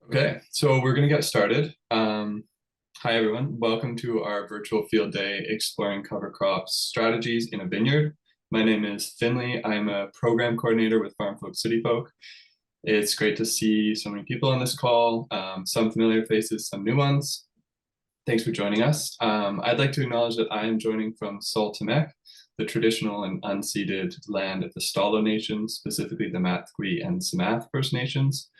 Okay, so we're going to get started. Hi, everyone. Welcome to our virtual field day exploring cover crops strategies in a vineyard. My name is Finley. I'm a program coordinator with FarmFolk CityFolk. It's great to see so many people on this call, some familiar faces, some new ones. Thanks for joining us. I'd like to acknowledge that I am joining from Saltamek, the traditional and unceded land of the Stalo Nation, specifically the Mathgui and Samath First Nations.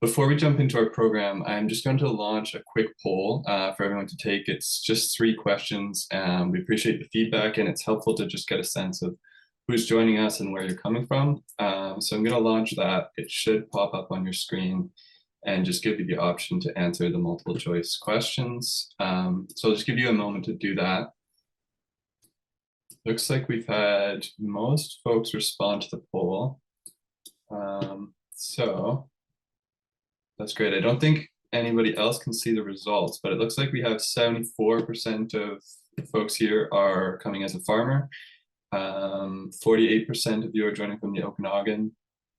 Before we jump into our program, I'm just going to launch a quick poll for everyone to take. It's just 3 questions. We appreciate the feedback, and it's helpful to just get a sense of who's joining us and where you're coming from. So I'm going to launch that. It should pop up on your screen and just give you the option to answer the multiple choice questions. So I'll just give you a moment to do that. Looks like we've had most folks respond to the poll. So that's great. I don't think anybody else can see the results, but it looks like we have 74% of the folks here are coming as a farmer. 48% of you are joining from the Okanagan,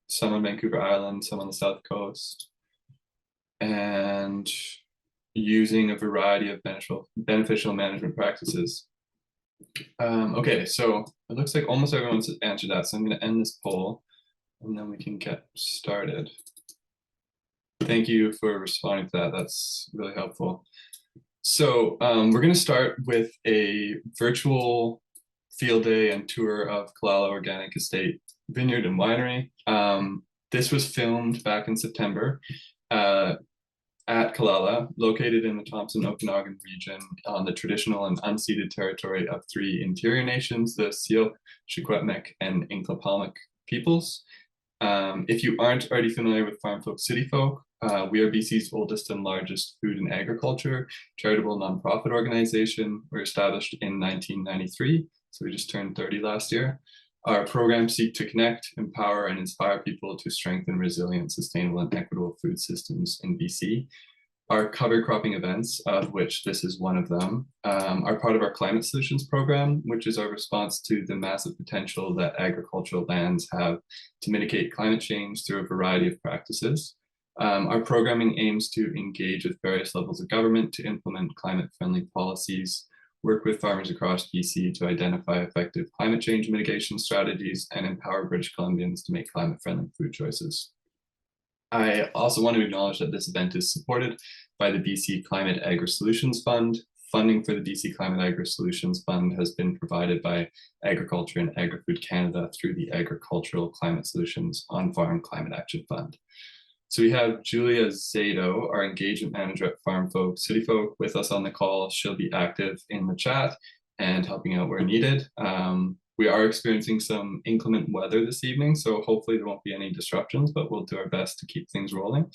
some on Vancouver Island, some on the South Coast, and using a variety of beneficial management practices. Okay, so it looks like almost everyone's answered that. So I'm going to end this poll and then we can get started. Thank you for responding to that. That's really helpful. So we're going to start with a virtual field day and tour of Kalala Organic Estate Vineyard and Winery. This was filmed back in September at Kalala, located in the Thompson Okanagan region on the traditional and unceded territory of 3 interior nations, the Syilx, Secwepemc, and Inclopalmic peoples. If you aren't already familiar with FarmFolk CityFolk, we are BC's oldest and largest food and agriculture charitable nonprofit organization. We're established in 1993, so we just turned 30 last year. Our programs seek to connect, empower, and inspire people to strengthen resilient, sustainable, and equitable food systems in BC. Our cover cropping events, of which this is one of them, are part of our Climate Solutions program, which is our response to the massive potential that agricultural lands have to mitigate climate change through a variety of practices. Our programming aims to engage with various levels of government to implement climate-friendly policies, work with farmers across BC to identify effective climate change mitigation strategies, and empower British Columbians to make climate-friendly food choices. I also want to acknowledge that this event is supported by the BC Climate Agri-Solutions Fund. Funding for the BC Climate Agri-Solutions Fund has been provided by Agriculture and Agri-Food Canada through the Agricultural Climate Solutions On-Farm Climate Action Fund. So we have Julia Zato, our engagement manager at FarmFolk CityFolk, with us on the call. She'll be active in the chat and helping out where needed. We are experiencing some inclement weather this evening, so hopefully there won't be any disruptions, but we'll do our best to keep things rolling.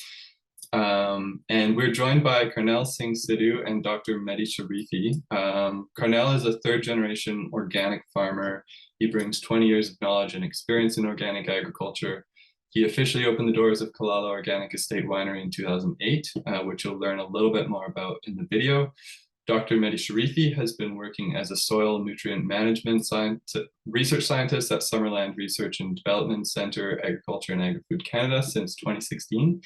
And we're joined by Karnel Singh Sidhu and Dr. Mehdi Sharifi. Karnel is a 3rd-generation organic farmer. He brings 20 years of knowledge and experience in organic agriculture. He officially opened the doors of Kalala Organic Estate Winery in 2008, which you'll learn a little bit more about in the video. Dr. Mehdi Sharifi has been working as a soil nutrient management research scientist at Summerland Research and Development Center, Agriculture and Agri-Food Canada since 2016.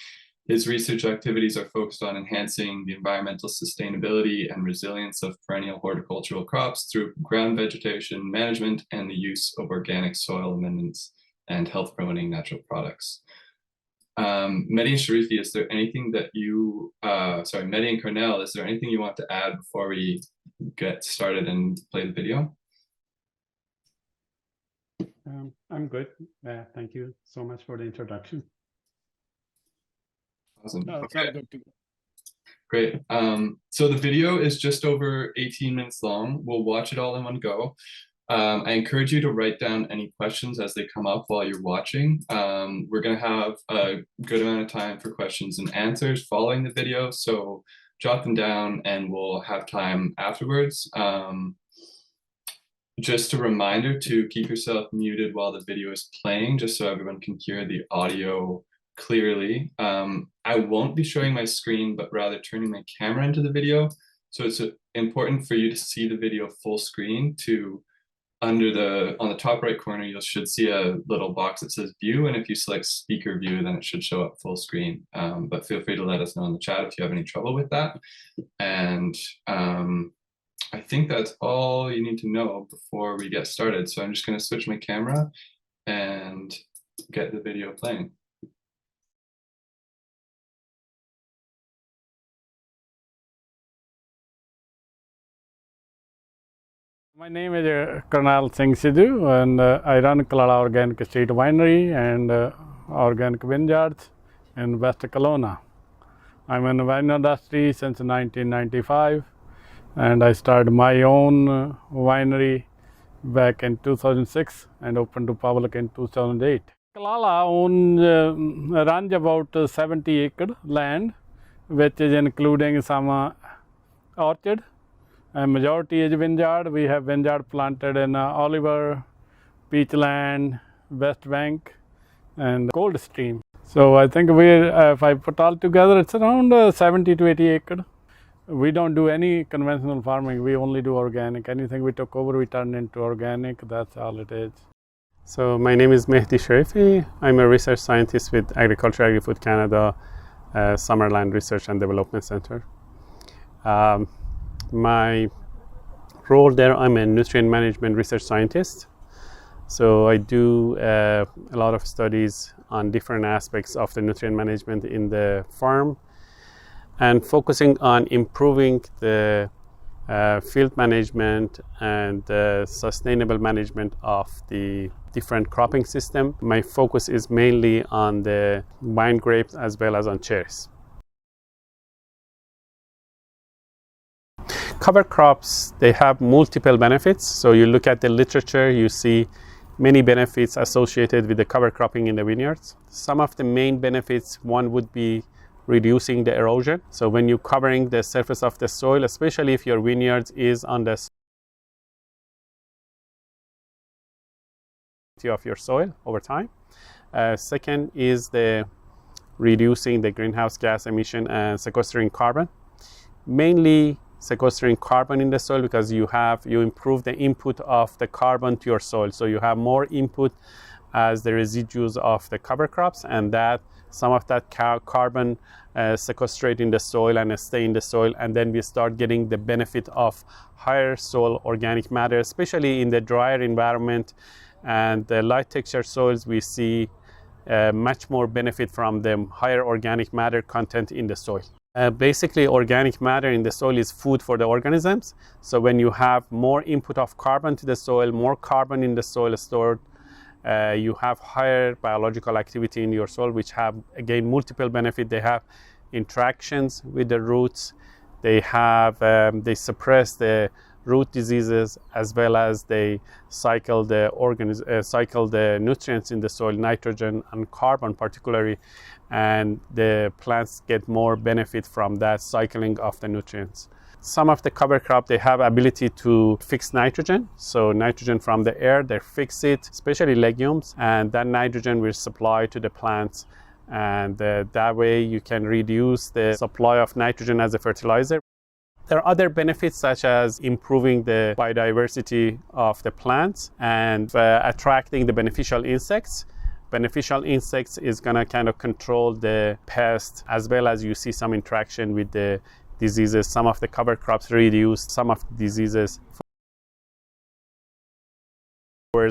His research activities are focused on enhancing the environmental sustainability and resilience of perennial horticultural crops through ground vegetation management and the use of organic soil amendments and health promoting natural products. Mehdi and Sharifi, is there anything that you, Mehdi and Karnel, is there anything you want to add before we get started and play the video? I'm good. Thank you so much for the introduction. Awesome. No, it's Okay. all good to go. Great. So the video is just over 18 minutes long. We'll watch it all in one go. I encourage you to write down any questions as they come up while you're watching. We're going to have a good amount of time for questions and answers following the video, so jot them down and we'll have time afterwards. Just a reminder to keep yourself muted while the video is playing, just so everyone can hear the audio clearly. I won't be showing my screen, but rather turning my camera into the video. So it's important for you to see the video full screen to on the top right corner, you should see a little box that says view, and if you select speaker view, then it should show up full screen. But feel free to let us know in the chat if you have any trouble with that. And I think that's all you need to know before we get started. So I'm just going to switch my camera and get the video playing. My name is Karnal Singh Sidhu, and I run Kalala Organic Estate Winery and Organic Vineyards in West Kelowna. I'm in the wine industry since 1995, and I started my own winery back in 2006 and opened to public in 2008. Kalala runs about 70-acre land, which is including some orchard. And majority is vineyard. We have vineyard planted in Oliver, Peachland, West Bank, and Coldstream. So I think if I put all together, it's around 70 to 80 acre. We don't do any conventional farming. We only do organic. Anything we took over, we turned into organic. That's all it is. So my name is Mehdi Sharifi. I'm a research scientist with Agriculture Agri-Food Canada, Summerland Research and Development Center. My role there, I'm a nutrient management research scientist. So I do a lot of studies on different aspects of the nutrient management in the farm and focusing on improving the field management and the sustainable management of the different cropping system. My focus is mainly on the wine grapes as well as on cherries. Cover crops, they have multiple benefits. So you look at the literature, you see many benefits associated with the cover cropping in the vineyards. Some of the main benefits, one would be reducing the erosion. So when you're covering the surface of the soil, especially if your vineyards is on the of your soil over time. Second is the reducing the greenhouse gas emission and sequestering carbon. Mainly sequestering carbon in the soil because you improve the input of the carbon to your soil. So you have more input as the residues of the cover crops, and that some of that carbon sequestrate in the soil and stay in the soil, and then we start getting the benefit of higher soil organic matter, especially in the drier environment and the light texture soils. We see much more benefit from the higher organic matter content in the soil. Basically, organic matter in the soil is food for the organisms. So when you have more input of carbon to the soil, more carbon in the soil stored, you have higher biological activity in your soil, which have, again, multiple benefits. They have interactions with the roots. They suppress the root diseases, as well as they cycle the nutrients in the soil, nitrogen and carbon particularly, and the plants get more benefit from that cycling of the nutrients. Some of the cover crop, they have ability to fix nitrogen. So nitrogen from the air, they fix it, especially legumes, and that nitrogen will supply to the plants. And that way you can reduce the supply of nitrogen as a fertilizer. There are other benefits such as improving the biodiversity of the plants and attracting the beneficial insects. Beneficial insects is going to kind of control the pests, as well as you see some interaction with the diseases. Some of the cover crops reduce some of the diseases.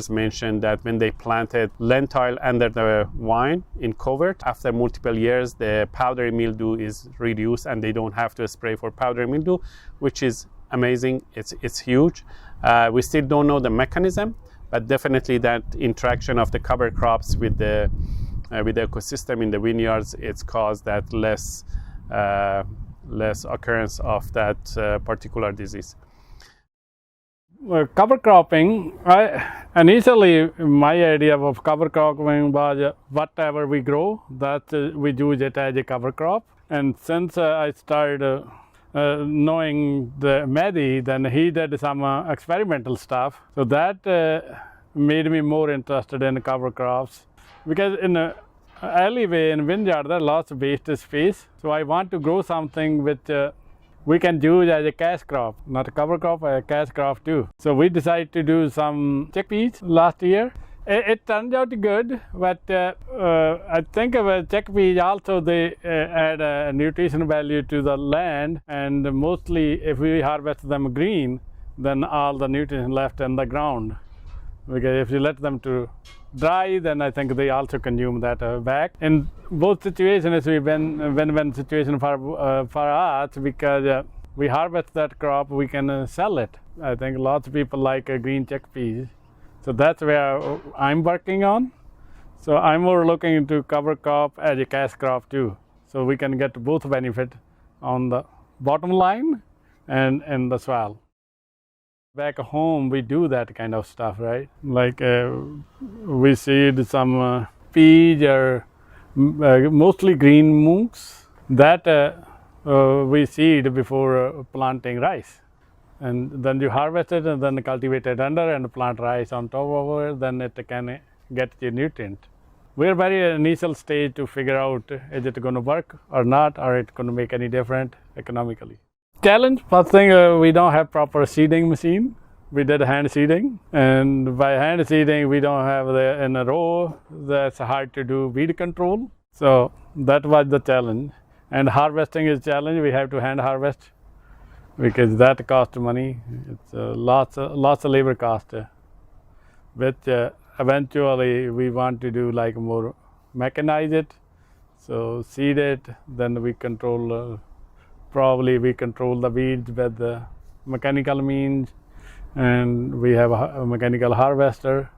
Mentioned that when they planted lentil under the vine in covert, after multiple years the powdery mildew is reduced and they don't have to spray for powdery mildew, which is amazing. It's huge. We still don't know the mechanism, but definitely that interaction of the cover crops with the ecosystem in the vineyards, it's caused that less occurrence of that particular disease. Cover cropping, initially my idea of cover cropping was whatever we grow, that we use it as a cover crop. And since I started knowing the Mehdi, then he did some experimental stuff. So that made me more interested in cover crops, because in an alleyway in vineyard there are lots of wasted space. So I want to grow something which we can use as a cash crop, not a cover crop, a cash crop too. So we decided to do some chickpeas last year. It turned out good, but I think of chickpeas also they add a nutrition value to the land, and mostly if we harvest them green, then all the nutrition left in the ground. Because if you let them to dry, then I think they also consume that back. In both situations, it's a win-win situation for us, because we harvest that crop, we can sell it. I think lots of people like green chickpeas. So that's where I'm working on. So I'm more looking into cover crop as a cash crop too. So we can get both benefit on the bottom line and in the soil. Back home, we do that kind of stuff, right? Like we seed some peas or mostly green moons that we seed before planting rice. And then you harvest it and then cultivate it under and plant rice on top of it, then it can get the nutrient. We're very initial stage to figure out is it going to work or not, or it going to make any difference economically. Challenge, first thing, we don't have proper seeding machine. We did hand seeding, and by hand seeding we don't have in a row, that's hard to do weed control. So that was the challenge. And harvesting is challenge, we have to hand harvest, because that costs money. It's lots of labor cost, which eventually we want to do like more mechanize it. So seed it, then we control, probably we control the weeds with the mechanical means, and we have a mechanical harvester.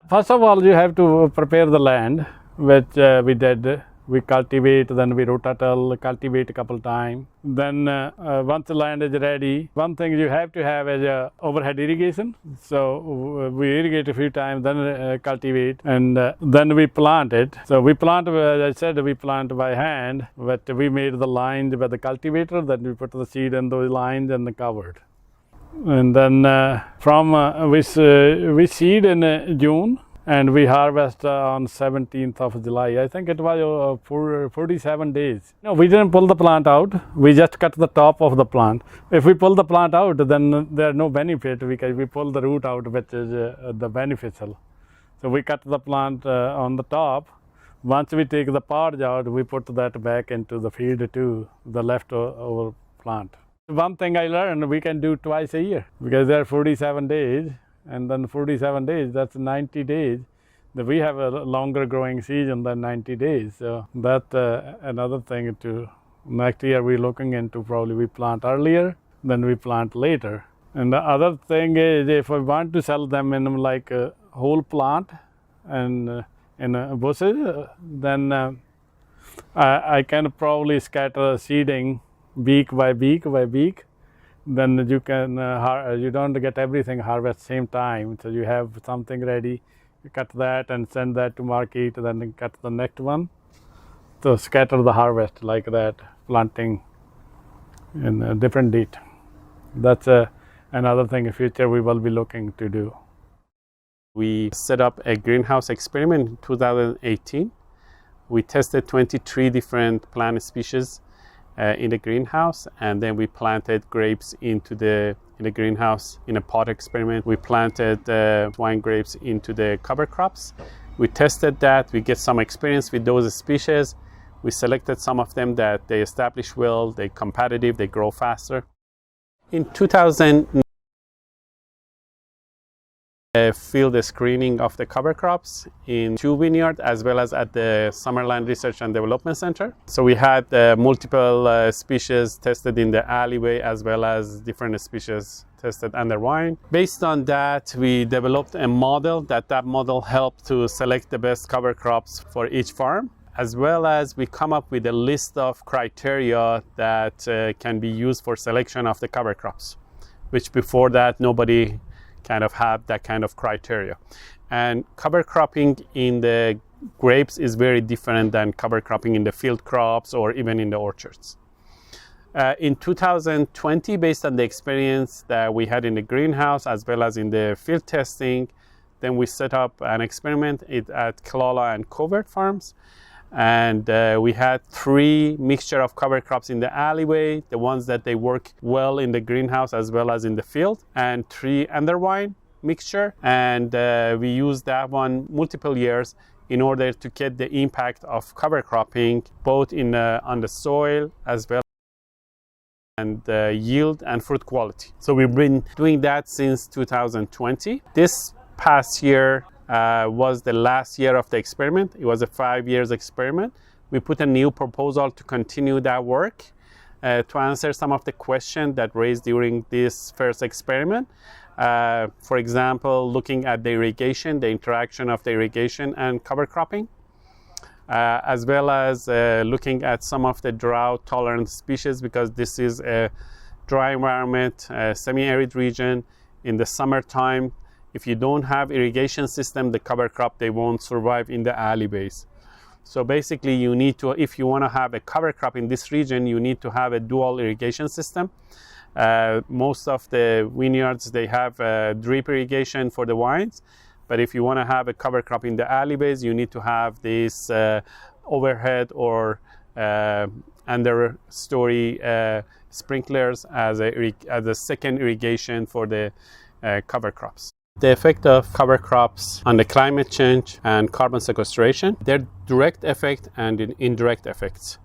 First of all, you have to prepare the land, which we did. We cultivate, then we rotottle, cultivate a couple times. Then once the land is ready, one thing you have to have is overhead irrigation. So we irrigate a few times, then cultivate, and then we plant it. So we plant, as I said, we plant by hand, but we made the lines with the cultivator, then we put the seed in those lines and covered. And then we seed in June, and we harvest on 17th of July. I think it was for 47 days. No, we didn't pull the plant out. We just cut the top of the plant. If we pull the plant out, then there's no benefit, because we pull the root out, which is the beneficial. So we cut the plant on the top. Once we take the pods out, we put that back into the field too, the leftover plant. One thing I learned, we can do twice a year, because there are 47 days. And then 47 days, that's 90 days. We have a longer growing season than 90 days. So that's another thing to, next year we're looking into, probably we plant earlier, then we plant later. And the other thing is, if I want to sell them in like a whole plant and in bushes, then I can probably scatter seeding week by week by week. Then you can you don't get everything harvest same time, so you have something ready, you cut that and send that to market, then cut the next one. So scatter the harvest like that, planting in a different date. That's another thing in future we will be looking to do. We set up a greenhouse experiment in 2018. We tested 23 different plant species in the greenhouse, and then we planted grapes in the greenhouse in a pot experiment. We planted wine grapes into the cover crops. We tested that. We get some experience with those species. We selected some of them that they establish well, they're competitive, they grow faster. In 2009, field screening of the cover crops in 2 Vineyard, as well as at the Summerland Research and Development Center. So we had multiple species tested in the alleyway, as well as different species tested under wine. Based on that, we developed a model. That model helped to select the best cover crops for each farm, as well as we come up with a list of criteria that can be used for selection of the cover crops, which before that nobody kind of had that kind of criteria. And cover cropping in the grapes is very different than cover cropping in the field crops or even in the orchards. In 2020, based on the experience that we had in the greenhouse as well as in the field testing, then we set up an experiment at Kalala and Covert farms. And we had 3 mixture of cover crops in the alleyway, the ones that they work well in the greenhouse as well as in the field, and 3 undervine mixture. And we used that one multiple years in order to get the impact of cover cropping both on the soil as well and yield and fruit quality. So we've been doing that since 2020. This past year was the last year of the experiment. It was a 5 years experiment. We put a new proposal to continue that work to answer some of the questions that raised during this first experiment. For example, looking at the irrigation, the interaction of the irrigation and cover cropping, as well as looking at some of the drought tolerant species, because this is a dry environment, semi-arid region. In the summertime, if you don't have irrigation system, the cover crop, they won't survive in the alleyways. So basically you need to, if you want to have a cover crop in this region, you need to have a dual irrigation system. Most of the vineyards, they have drip irrigation for the vines, but if you want to have a cover crop in the alleyways, you need to have this overhead or understory sprinklers as a second irrigation for the cover crops. The effect of cover crops on the climate change and carbon sequestration, their direct effect and indirect effects.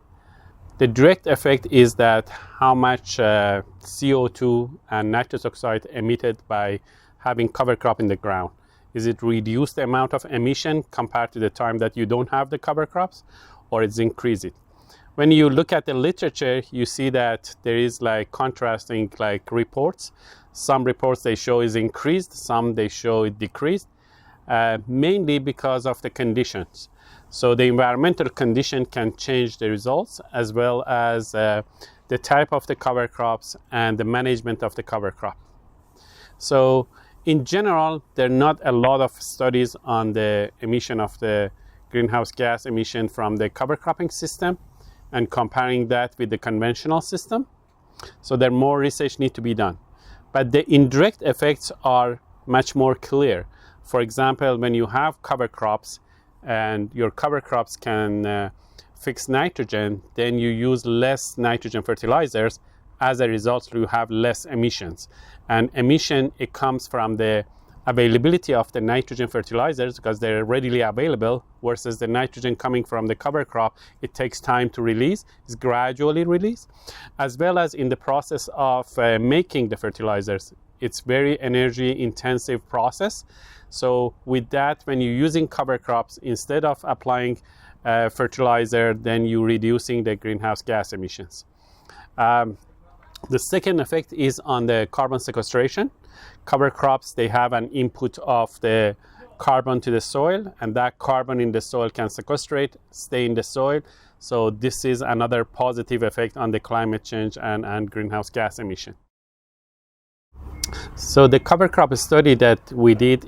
The direct effect is that how much CO2 and nitrous oxide emitted by having cover crop in the ground. Is it reduce the amount of emission compared to the time that you don't have the cover crops, or it's increase it? When you look at the literature, you see that there is like contrasting like reports. Some reports they show is increased, some they show it decreased, mainly because of the conditions. So the environmental condition can change the results, as well as the type of the cover crops and the management of the cover crop. So in general, there are not a lot of studies on the emission of the greenhouse gas emission from the cover cropping system and comparing that with the conventional system. So there more research need to be done. But the indirect effects are much more clear. For example, when you have cover crops and your cover crops can fix nitrogen, then you use less nitrogen fertilizers. As a result, you have less emissions. And emission, it comes from the availability of the nitrogen fertilizers because they're readily available, versus the nitrogen coming from the cover crop, it takes time to release, it's gradually released, as well as in the process of making the fertilizers. It's very energy intensive process. So with that, when you're using cover crops, instead of applying fertilizer, then you're reducing the greenhouse gas emissions. The second effect is on the carbon sequestration. Cover crops, they have an input of the carbon to the soil, and that carbon in the soil can sequestrate, stay in the soil. So this is another positive effect on the climate change and greenhouse gas emission. So the cover crop study that we did,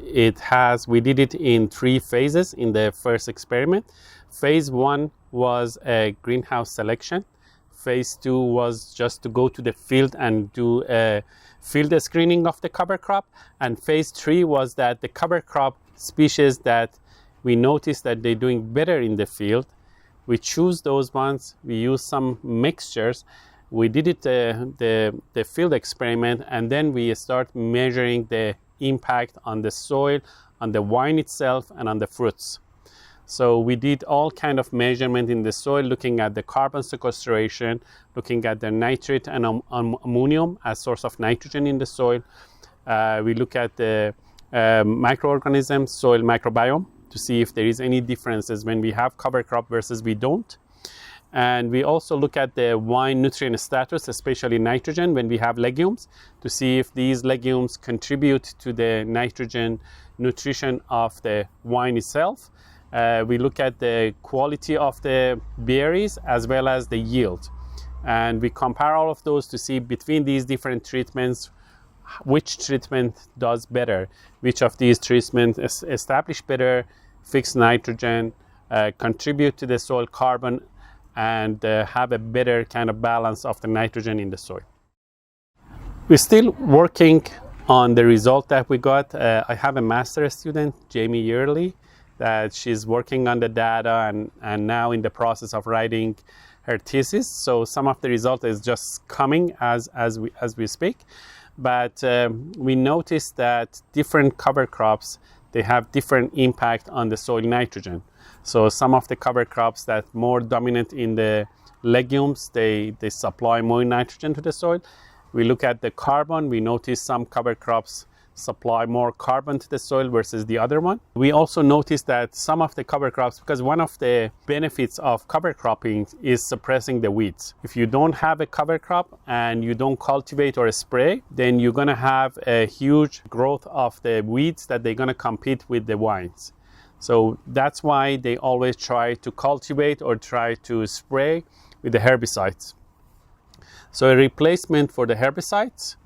we did it in 3 phases in the first experiment. Phase 1 was a greenhouse selection. Phase 2 was just to go to the field and do a field screening of the cover crop. And phase 3 was that the cover crop species that we noticed that they're doing better in the field, we choose those ones, we use some mixtures. We did it the field experiment, and then we start measuring the impact on the soil, on the vine itself, and on the fruits. So we did all kind of measurement in the soil, looking at the carbon sequestration, looking at the nitrate and ammonium as source of nitrogen in the soil. We look at the microorganisms, soil microbiome, to see if there is any differences when we have cover crop versus we don't. And we also look at the vine nutrient status, especially nitrogen, when we have legumes, to see if these legumes contribute to the nitrogen nutrition of the vine itself. We look at the quality of the berries as well as the yield. And we compare all of those to see between these different treatments, which treatment does better, which of these treatments establish better, fix nitrogen, contribute to the soil carbon, and have a better kind of balance of the nitrogen in the soil. We're still working on the result that we got. I have a master's student, Jamie Yearly, that she's working on the data and now in the process of writing her thesis. So some of the result is just coming as we speak. But we noticed that different cover crops, they have different impact on the soil nitrogen. So some of the cover crops that more dominant in the legumes, they supply more nitrogen to the soil. We look at the carbon, we notice some cover crops supply more carbon to the soil versus the other one. We also noticed that some of the cover crops, because one of the benefits of cover cropping is suppressing the weeds. If you don't have a cover crop and you don't cultivate or spray, then you're going to have a huge growth of the weeds that they're going to compete with the vines. So that's why they always try to cultivate or try to spray with the herbicides. So a replacement for the herbicides.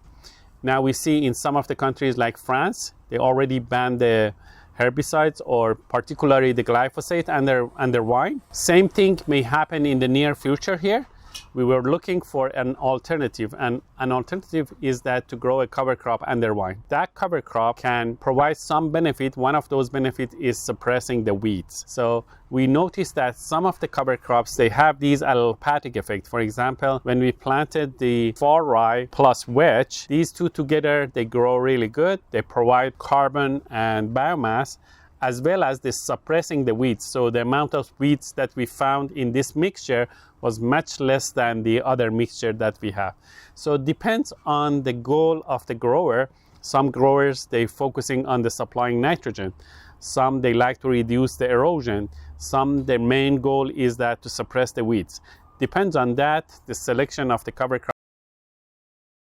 Now we see in some of the countries like France, they already banned the herbicides or particularly the glyphosate under wine. Same thing may happen in the near future here. We were looking for an alternative, and an alternative is that to grow a cover crop under wine. That cover crop can provide some benefit. One of those benefits is suppressing the weeds. So we noticed that some of the cover crops, they have these allopathic effect. For example, when we planted the fall rye plus wedge, these two together, they grow really good. They provide carbon and biomass, as well as this suppressing the weeds. So the amount of weeds that we found in this mixture was much less than the other mixture that we have. So it depends on the goal of the grower. Some growers, they focusing on the supplying nitrogen. Some, they like to reduce the erosion. Some, their main goal is that to suppress the weeds. Depends on that, the selection of the cover crop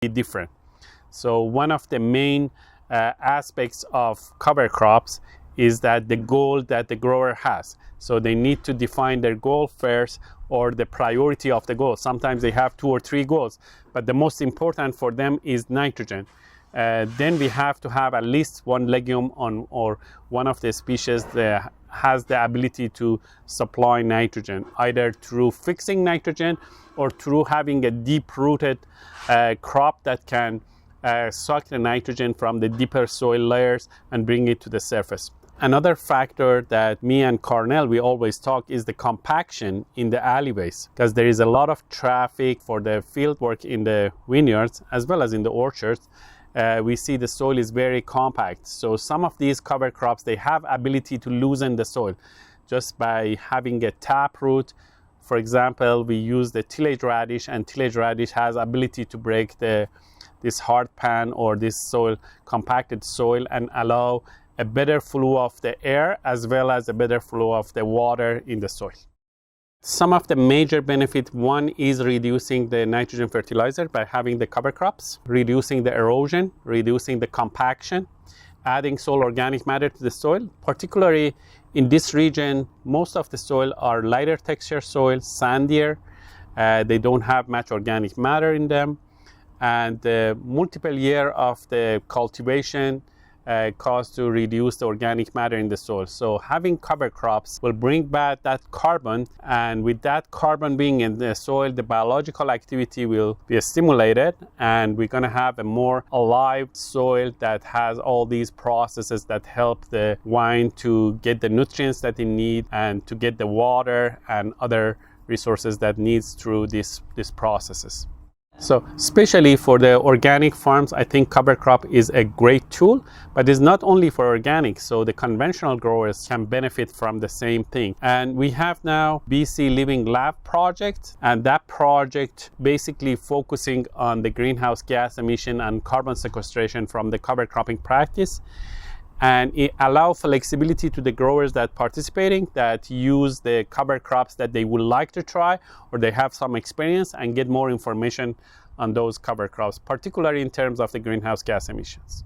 will be different. So one of the main aspects of cover crops is that the goal that the grower has. So they need to define their goal first, or the priority of the goal. Sometimes they have 2 or 3 goals, but the most important for them is nitrogen. Then we have to have at least one legume or one of the species that has the ability to supply nitrogen, either through fixing nitrogen or through having a deep-rooted crop that can suck the nitrogen from the deeper soil layers and bring it to the surface. Another factor that me and Cornell, we always talk, is the compaction in the alleyways, because there is a lot of traffic for the field work in the vineyards as well as in the orchards. We see the soil is very compact. So some of these cover crops, they have ability to loosen the soil just by having a tap root. For example, we use the tillage radish, and tillage radish has ability to break this hard pan or this soil, compacted soil, and allow a better flow of the air as well as a better flow of the water in the soil. Some of the major benefit, one is reducing the nitrogen fertilizer by having the cover crops, reducing the erosion, reducing the compaction, adding soil organic matter to the soil. Particularly in this region, most of the soil are lighter texture soil, sandier. They don't have much organic matter in them. And multiple year of the cultivation cause to reduce the organic matter in the soil. So having cover crops will bring back that carbon, and with that carbon being in the soil, the biological activity will be stimulated, and we're going to have a more alive soil that has all these processes that help the vine to get the nutrients that it needs and to get the water and other resources that needs through these processes. So especially for the organic farms, I think cover crop is a great tool, but it's not only for organic. So the conventional growers can benefit from the same thing. And we have now BC Living Lab project, and that project basically focusing on the greenhouse gas emission and carbon sequestration from the cover cropping practice. And it allows flexibility to the growers that participating, that use the cover crops that they would like to try, or they have some experience and get more information on those cover crops, particularly in terms of the greenhouse gas emissions.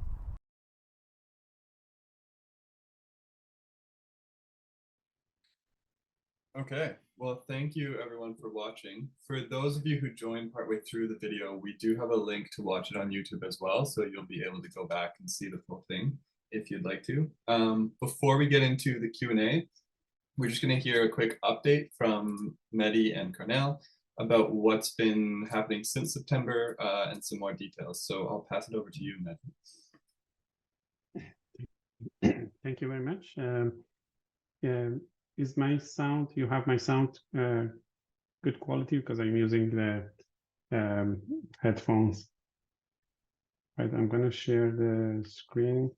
Okay, well, thank you everyone for watching. For those of you who joined partway through the video, we do have a link to watch it on YouTube as well, so you'll be able to go back and see the full thing if you'd like to. Before we get into the Q&A, we're just going to hear a quick update from Mehdi and Cornell about what's been happening since September and some more details. So I'll pass it over to you, Mehdi. Thank you very much. is my sound, you have my sound good quality because I'm using the headphones. Right, I'm going to share the screen.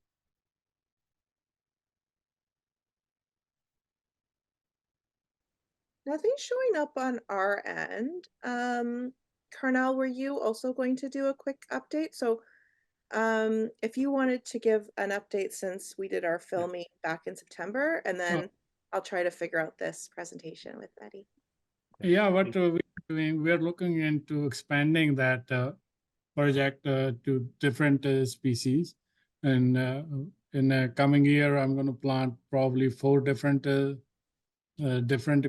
Nothing's showing up on our end. Carnell, were you also going to do a quick update? So if you wanted to give an update since we did our filming back in September, and then I'll try to figure out this presentation with Betty. Yeah, what we're doing, we're looking into expanding that project to different species. And in the coming year, I'm going to plant probably 4 different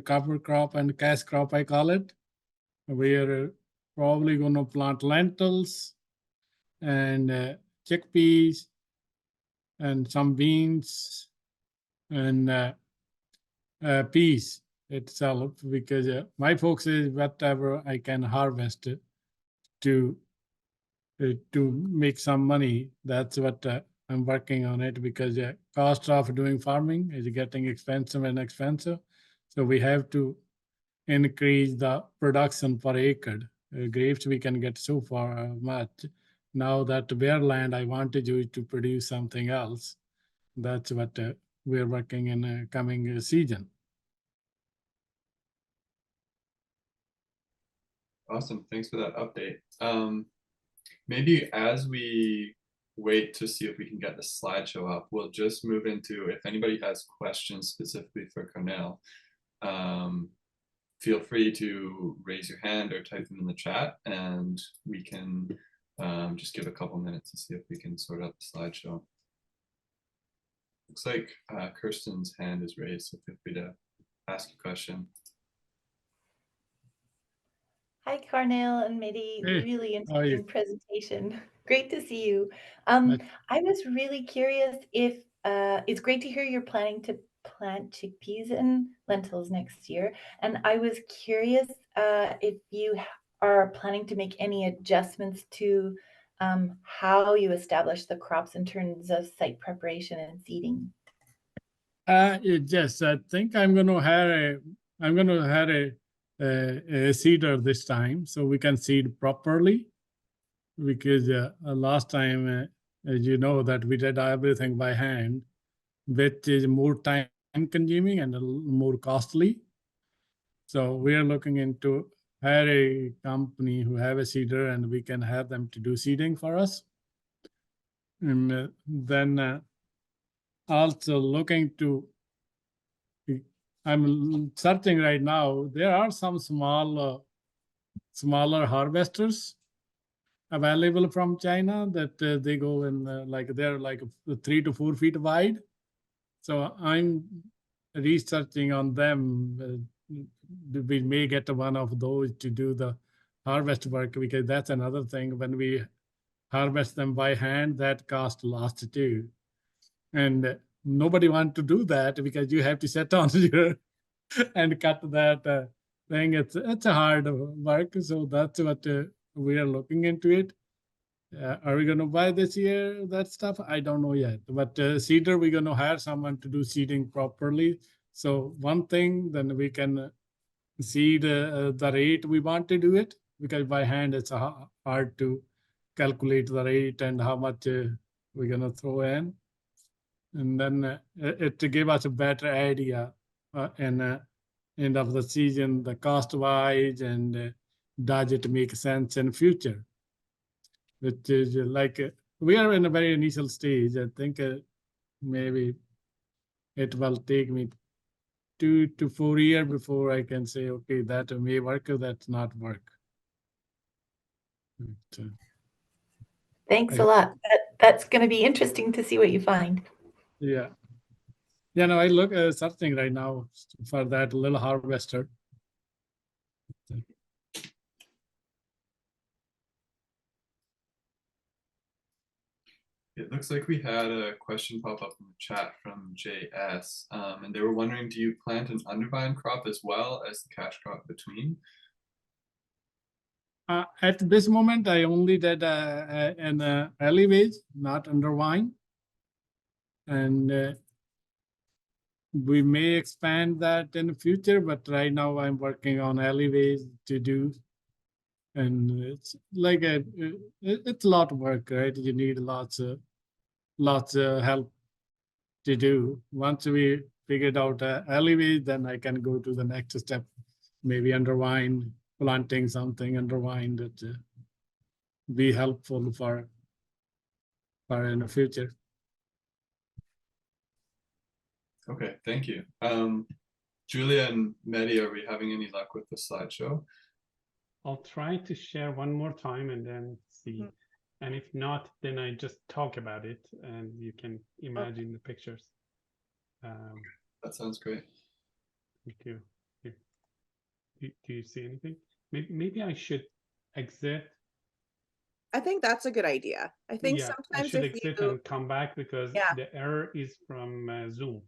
cover crop and cash crop, I call it. We are probably going to plant lentils and chickpeas and some beans and peas itself, because my focus is whatever I can harvest to make some money. That's what I'm working on it, because cost of doing farming is getting expensive and expensive. So we have to increase the production per acre. Grapes we can get so far much. Now that bare land, I want to use to produce something else. That's what we're working in a coming season. Awesome, thanks for that update. Maybe as we wait to see if we can get the slideshow up, we'll just move into, if anybody has questions specifically for Cornell, feel free to raise your hand or type them in the chat, and we can just give a couple minutes to see if we can sort out the slideshow. Looks like Kirsten's hand is raised, so feel free to ask a question. Hi, Carnell and Midi. Hey, really how are you? interesting presentation. Great to see you. I was really curious if it's great to hear you're planning to plant chickpeas and lentils next year. And I was curious if you are planning to make any adjustments to how you establish the crops in terms of site preparation and seeding. Yes, I think I'm going to have a seeder this time, so we can seed properly. Because last time, as you know, that we did everything by hand, which is more time consuming and a little more costly. So we are looking into hire a company who have a seeder, and we can have them to do seeding for us. And then also looking to, I'm searching right now, there are some smaller harvesters available from China that they go in they're like 3 to 4 feet wide. So I'm researching on them. We may get one of those to do the harvest work, because that's another thing. When we harvest them by hand, that cost lots too. And nobody wants to do that, because you have to sit on your and cut that thing. It's a hard work. So that's what we are looking into it. Are we going to buy this year that stuff? I don't know yet. But seeder, we're going to hire someone to do seeding properly. So one thing, then we can seed the rate we want to do it, because by hand it's hard to calculate the rate and how much we're going to throw in. And then it to give us a better idea in end of the season, the cost wise, and does it make sense in future? Which is we are in a very initial stage. I think maybe it will take me 2 to 4 years before I can say, okay, that may work or that's not work. But, Thanks a lot. That's going to be interesting to see what you find. Yeah. Yeah, no, I look searching right now for that little harvester. It looks like we had a question pop up in the chat from JS, and they were wondering, do you plant an undervine crop as well as the cash crop between? At this moment, I only did an early veg, not undervine. And we may expand that in the future, but right now I'm working on alleyways to do. And it's like it's a lot of work, right? You need lots of help to do. Once we figured out alleyways, then I can go to the next step, maybe undervine, planting something undervine that be helpful for in the future. Okay, thank you. Julia and Mehdi, are we having any luck with the slideshow? I'll try to share one more time and then see. And if not, then I just talk about it and you can imagine the pictures. That sounds great. Thank you. Do you see anything? Maybe I should exit. I think that's a good idea. I think I sometimes should if exit you, and come back because the error is from Zoom.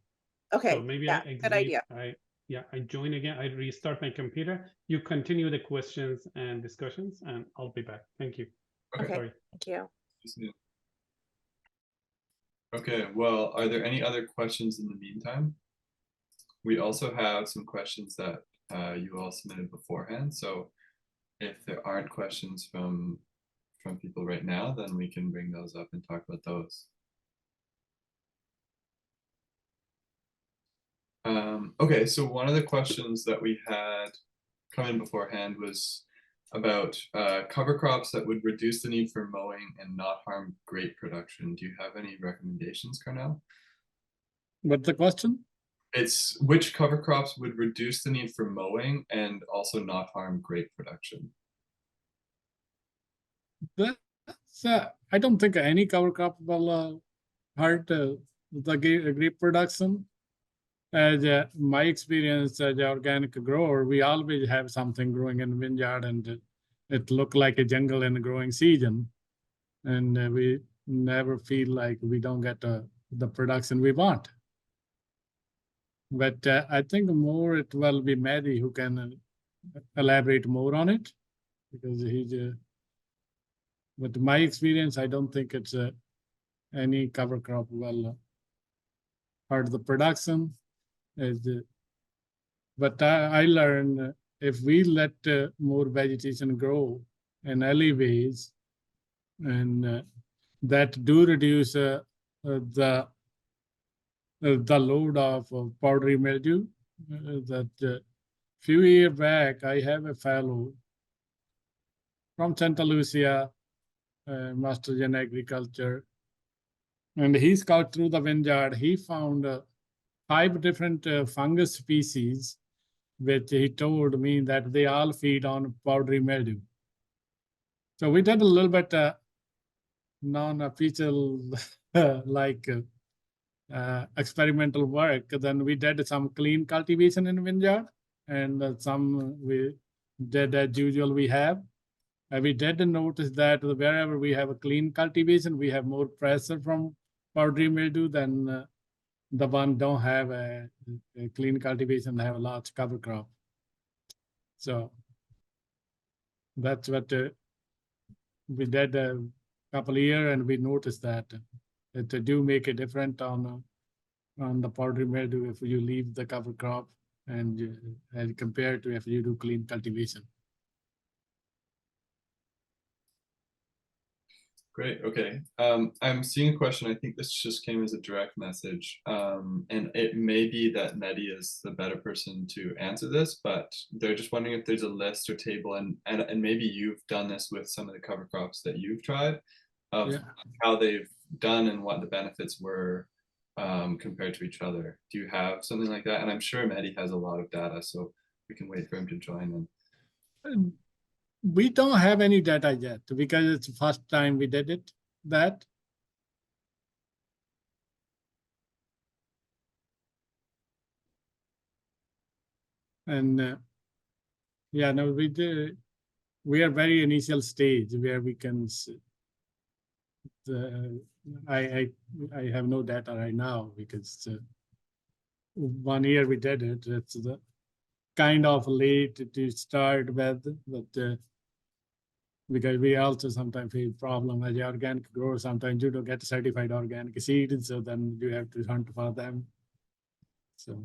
okay, So maybe I exit. good idea. I join again. I restart my computer. You continue the questions and discussions, and I'll be back. Thank you. Okay, Sorry. thank you. Okay, well, are there any other questions in the meantime? We also have some questions that you all submitted beforehand. So if there aren't questions from people right now, then we can bring those up and talk about those. Okay, so one of the questions that we had come in beforehand was about cover crops that would reduce the need for mowing and not harm grape production. Do you have any recommendations, Carnell? What's the question? It's which cover crops would reduce the need for mowing and also not harm grape production? That's, I don't think any cover crop will hurt the grape production. As my experience as an organic grower, we always have something growing in the vineyard, and it looked like a jungle in the growing season, and we never feel like we don't get the production we want. But I think more it will be Mehdi who can elaborate more on it, because he's. But my experience, I don't think it's any cover crop will hurt the production. But I learned if we let more vegetation grow in alleyways, and that do reduce the load of powdery mildew. That few years back, I have a fellow from Santa Lucia, master's in agriculture, and he scouted through the vineyard. He found 5 different fungus species, which he told me that they all feed on powdery mildew. So we did a little bit non-official like experimental work. Then we did some clean cultivation in vineyard, and some we did as usual we have. And we did notice that wherever we have a clean cultivation, we have more pressure from powdery mildew than the one don't have a clean cultivation, have a large cover crop. So that's what we did a couple of years, and we noticed that it do make a difference on the powdery mildew if you leave the cover crop and compared to if you do clean cultivation. Great, okay. I'm seeing a question. I think this just came as a direct message. And it may be that Mehdi is the better person to answer this, but they're just wondering if there's a list or table, and maybe you've done this with some of the cover crops that you've tried, of how they've done and what the benefits were compared to each other. Do you have something like that? And I'm sure Mehdi has a lot of data, so we can wait for him to join in. We don't have any data yet because it's the first time we did it. And yeah, no, we are very initial stage where we can. I have no data right now because 1 year we did it. It's the kind of late to start with, but because we also sometimes face problem as an organic grower. Sometimes you don't get certified organic seeds, so then you have to hunt for them. So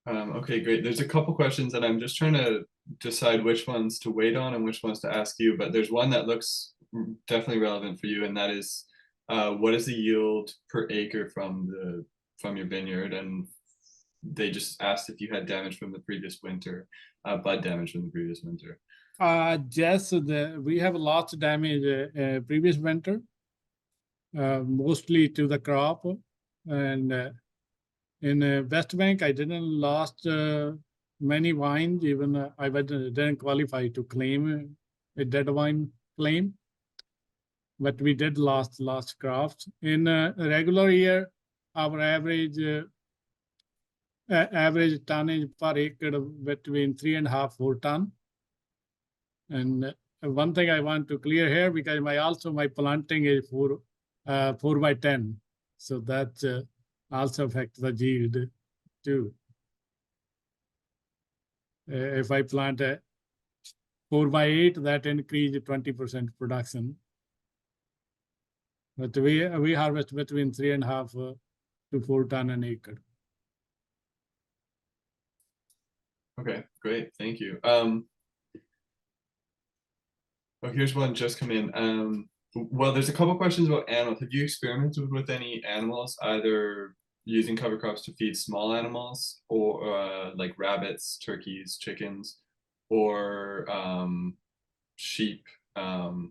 Okay, great. There's a couple questions and I'm just trying to decide which ones to wait on and which ones to ask you, but there's one that looks definitely relevant for you, and that is what is the yield per acre from your vineyard? And they just asked if you had damage from the previous winter, bud damage from the previous winter. yes, we have lots of damage previous winter, mostly to the crop, and in West Bank I didn't lost many vines. Even I didn't qualify to claim a dead vine claim, but we did lost crops. In a regular year, our average average tonnage per acre between 3.5 4 ton. And one thing I want to clear here, because my planting is 4 by 10, so that also affects the yield too. If I plant a 4 by 8, that increase 20% production. But we harvest between 3.5 to 4 ton an acre. Okay, great, thank you. Oh, here's one just come in. Well, there's a couple questions about animals. Have you experimented with any animals, either using cover crops to feed small animals, or like rabbits, turkeys, chickens, or sheep? No,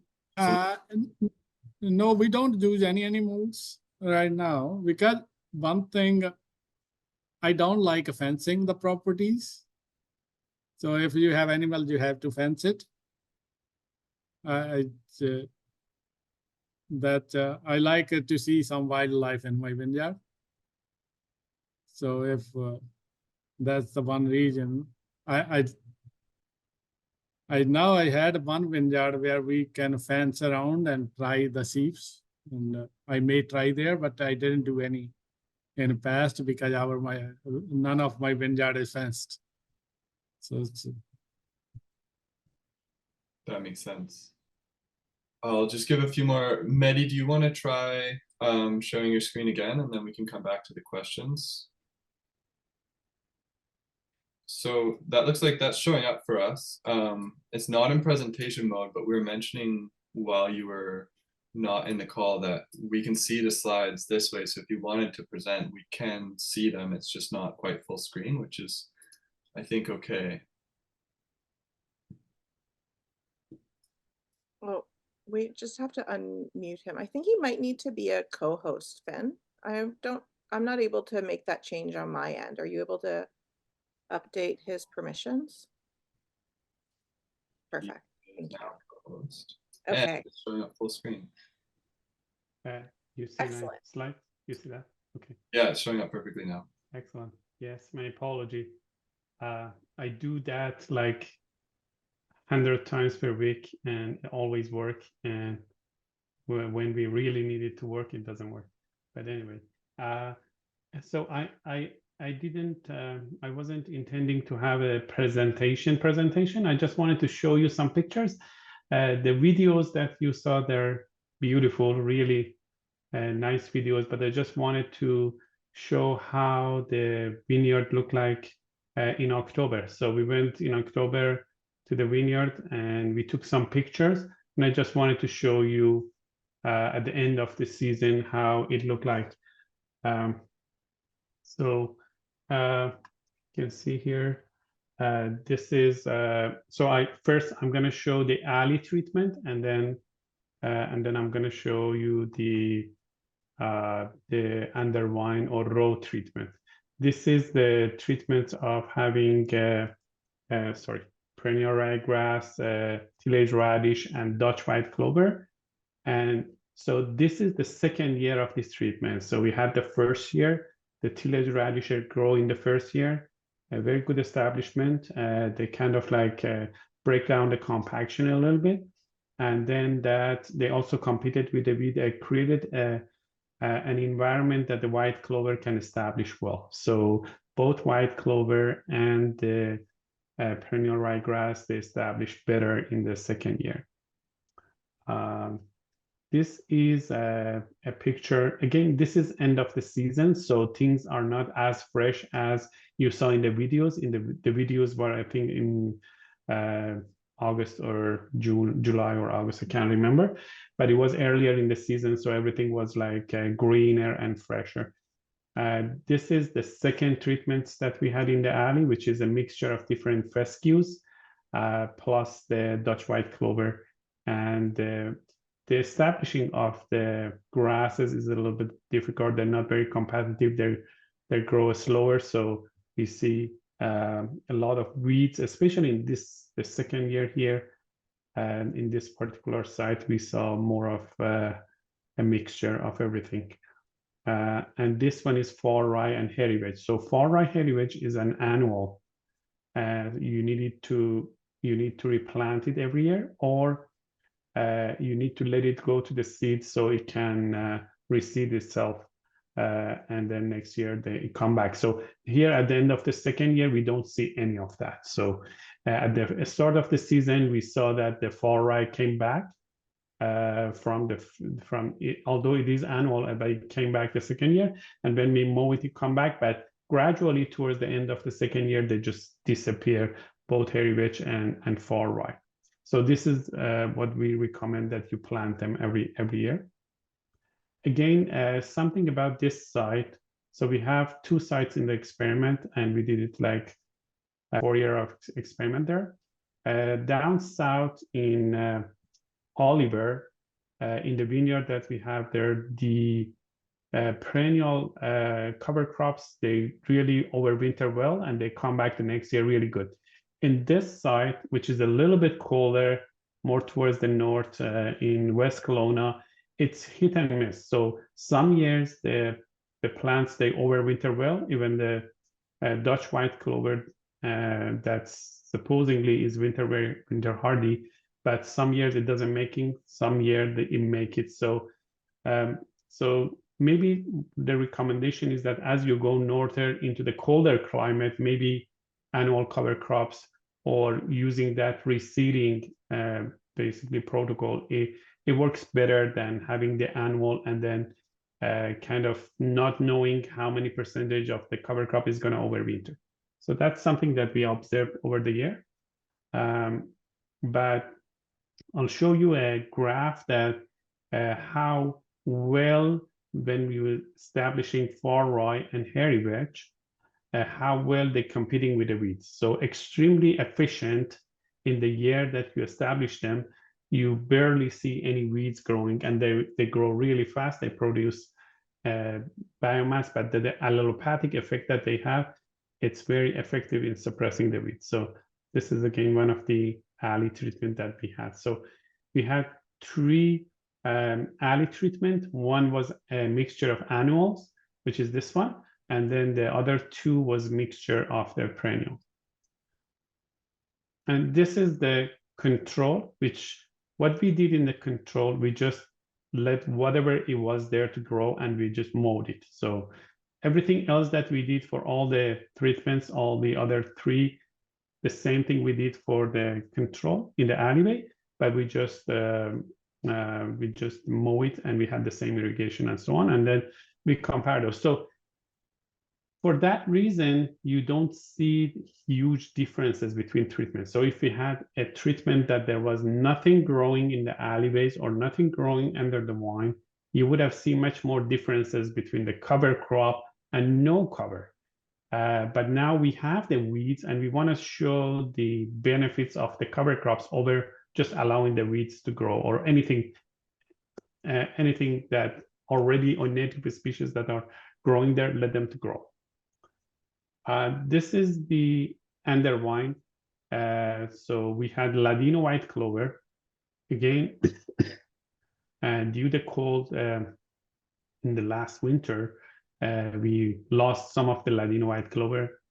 we don't use any animals right now, because one thing, I don't like fencing the properties. So if you have animals, you have to fence it. I like to see some wildlife in my vineyard. So if that's the one reason, I had one vineyard where we can fence around and try the sheep, and I may try there, but I didn't do any in the past because none of my vineyard is fenced. So That makes sense. I'll just give a few more. Mehdi, do you want to try showing your screen again, and then we can come back to the questions? So that looks like that's showing up for us. It's not in presentation mode, but we were mentioning while you were not in the call that we can see the slides this way. So if you wanted to present, we can see them. It's just not quite full screen, which is, I think, okay. Well, we just have to unmute him. I think he might need to be a co-host, Finn. I'm not able to make that change on my end. Are you able to update his permissions? Perfect. Thank you. Okay. And it's showing up full screen. You see Excellent. my slide? You see that? Okay. Yeah, it's showing up perfectly now. Excellent. Yes, my apology. I do that like 100 times per week, and it always work. And when we really need it to work, it doesn't work. But anyway, so I didn't. I wasn't intending to have a presentation. I just wanted to show you some pictures. The videos that you saw, they're beautiful, really nice videos. But I just wanted to show how the vineyard looked like in October. So we went in October to the vineyard and we took some pictures. And I just wanted to show you at the end of the season how it looked like. So you can see here, this is, so I'm going to show the alley treatment, and then I'm going to show you the under vine or row treatment. This is the treatment of having, perennial ryegrass, tillage radish, and Dutch white clover. And so this is the second year of this treatment. So we had the first year, the tillage radish grow in the first year, a very good establishment. They kind of like break down the compaction a little bit. And then that they also competed with the weed, created an environment that the white clover can establish well. So both white clover and the perennial ryegrass, they established better in the second year. This is a picture. Again, this is end of the season, so things are not as fresh as you saw in the videos. In the videos were, I think, in August or June, July or August, I can't remember. But it was earlier in the season, so everything was like greener and fresher. This is the second treatments that we had in the alley, which is a mixture of different fescues, plus the Dutch white clover. And the establishing of the grasses is a little bit difficult. They're not very competitive. They grow slower. So we see a lot of weeds, especially in the second year here. And in this particular site, we saw more of a mixture of everything. And this one is fall rye and hairy wedge. So fall rye hairy wedge is an annual. You need to replant it every year, or you need to let it go to the seed so it can reseed itself, and then next year they come back. So here at the end of the second year, we don't see any of that. So at the start of the season, we saw that the fall rye came back although it is annual, but it came back the second year, and when we mow it come back, but gradually towards the end of the second year, they just disappear, both hairy wedge and fall rye. So this is what we recommend, that you plant them every year. Again, something about this site. So we have 2 sites in the experiment, and we did it like a 4-year of experiment there. Down south in Oliver, in the vineyard that we have there, the perennial cover crops, they really overwinter well, and they come back the next year really good. In this site, which is a little bit colder, more towards the north in West Kelowna, it's hit and miss. So some years the plants, they overwinter well, even the Dutch white clover that's supposedly is winter hardy, but some years it doesn't make it, some years it make it. So so maybe the recommendation is that as you go norther into the colder climate, maybe annual cover crops, or using that reseeding basically protocol, it works better than having the annual and then kind of not knowing how many percentage of the cover crop is going to overwinter. So that's something that we observed over the year. But I'll show you a graph that how well, when we were establishing fall rye and hairy wedge, how well they're competing with the weeds. So extremely efficient in the year that you establish them. You barely see any weeds growing, and they grow really fast. They produce biomass, but the allelopathic effect that they have, it's very effective in suppressing the weeds. So this is again one of the alley treatment that we had. So we had 3 alley treatment. One was a mixture of annuals, which is this one, and then the other 2 was mixture of the perennial. And this is the control, which what we did in the control, we just let whatever it was there to grow, and we just mowed it. So everything else that we did for all the treatments, all the other 3, the same thing we did for the control in the alleyway, but we just mow it, and we had the same irrigation and so on, and then we compare those. So for that reason, you don't see huge differences between treatments. So if we had a treatment that there was nothing growing in the alleyways or nothing growing under the vine, you would have seen much more differences between the cover crop and no cover. But now we have the weeds, and we want to show the benefits of the cover crops over just allowing the weeds to grow, or anything that already on native species that are growing there, let them to grow. This is the undervine. So we had Ladino white clover. Again, due to cold in the last winter, we lost some of the Ladino white clover.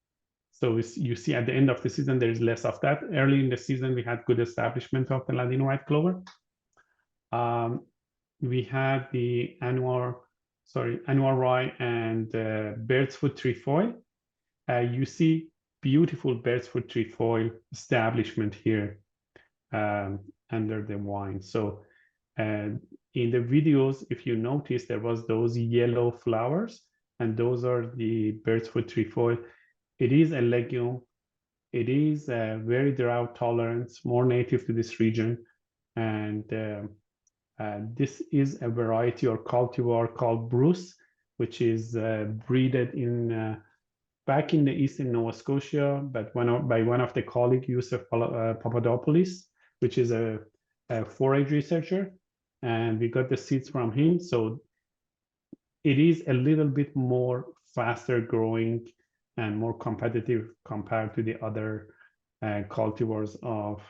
So you see at the end of the season, there's less of that. Early in the season, we had good establishment of the Ladino white clover. We had the annual rye and bird's foot trefoil. You see beautiful bird's foot trefoil establishment here under the vine. So And in the videos, if you notice, there was those yellow flowers, and those are the bird's foot trefoil. It is a legume. It is very drought tolerant, more native to this region. And this is a variety or cultivar called Bruce, which is breeded in back in the eastern Nova Scotia, but by one of the colleagues, Yusuf Papadopoulos, which is a forage researcher, and we got the seeds from him. So it is a little bit more faster growing and more competitive compared to the other cultivars of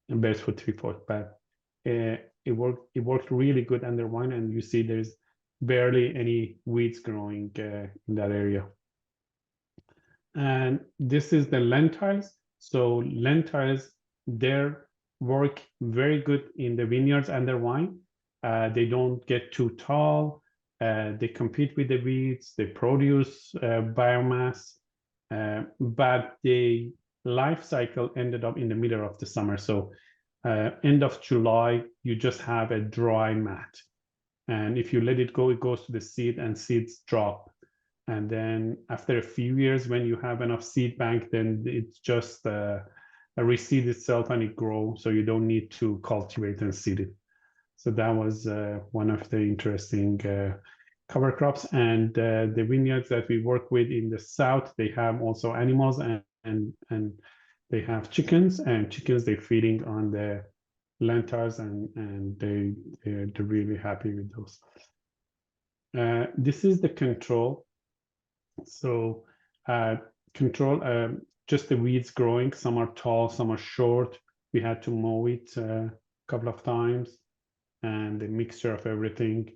bird's foot trefoil. But it worked really good under wine, and you see there's barely any weeds growing in that area. And this is the lentils. So lentils, they work very good in the vineyards under wine. They don't get too tall. They compete with the weeds. They produce biomass, but the life cycle ended up in the middle of the summer. So end of July, you just have a dry mat. And if you let it go, it goes to the seed and seeds drop. And then after a few years, when you have enough seed bank, then it's just reseed itself and it grows. So you don't need to cultivate and seed it. So that was one of the interesting cover crops. And the vineyards that we work with in the south, they have also animals and they have chickens, and chickens, they're feeding on the lentils, and they're really happy with those. This is the control. So control, just the weeds growing. Some are tall, some are short. We had to mow it a couple of times, and a mixture of everything.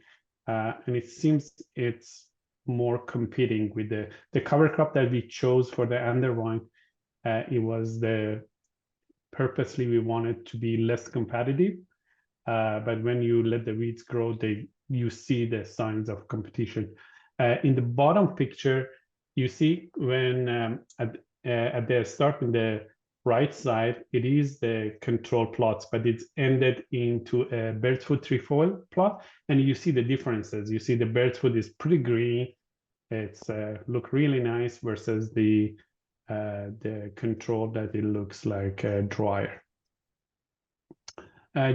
And it seems it's more competing with the cover crop that we chose for the underwine. It was purposely we wanted to be less competitive. But when you let the weeds grow, you see the signs of competition. In the bottom picture, you see when at the start in the right side, it is the control plots, but it's ended into a bird's foot trefoil plot, and you see the differences. You see the bird's foot is pretty green. It's look really nice versus the control that it looks like drier.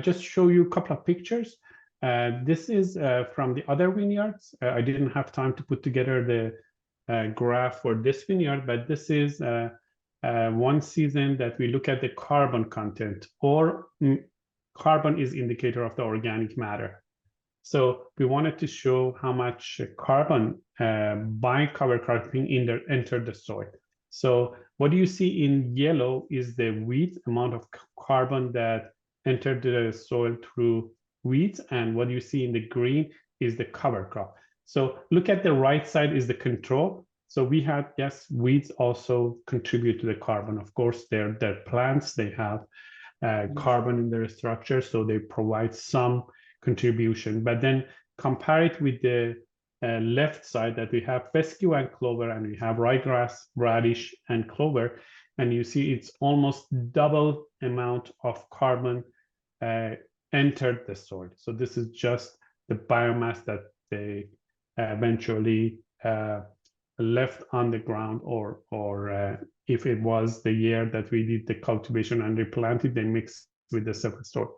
Just show you a couple of pictures. This is from the other vineyards. I didn't have time to put together the graph for this vineyard, but this is one season that we look at the carbon content, or carbon is indicator of the organic matter. So we wanted to show how much carbon by cover cropping entered the soil. So what you see in yellow is the weeds, amount of carbon that entered the soil through weeds, and what you see in the green is the cover crop. So look at the right side is the control. So we had, yes, weeds also contribute to the carbon. Of course, they're plants, they have carbon in their structure, so they provide some contribution. But then compare it with the left side that we have fescue and clover, and we have ryegrass, radish, and clover, and you see it's almost double amount of carbon entered the soil. So this is just the biomass that they eventually left on the ground, or if it was the year that we did the cultivation and replanted, they mixed with the surface soil.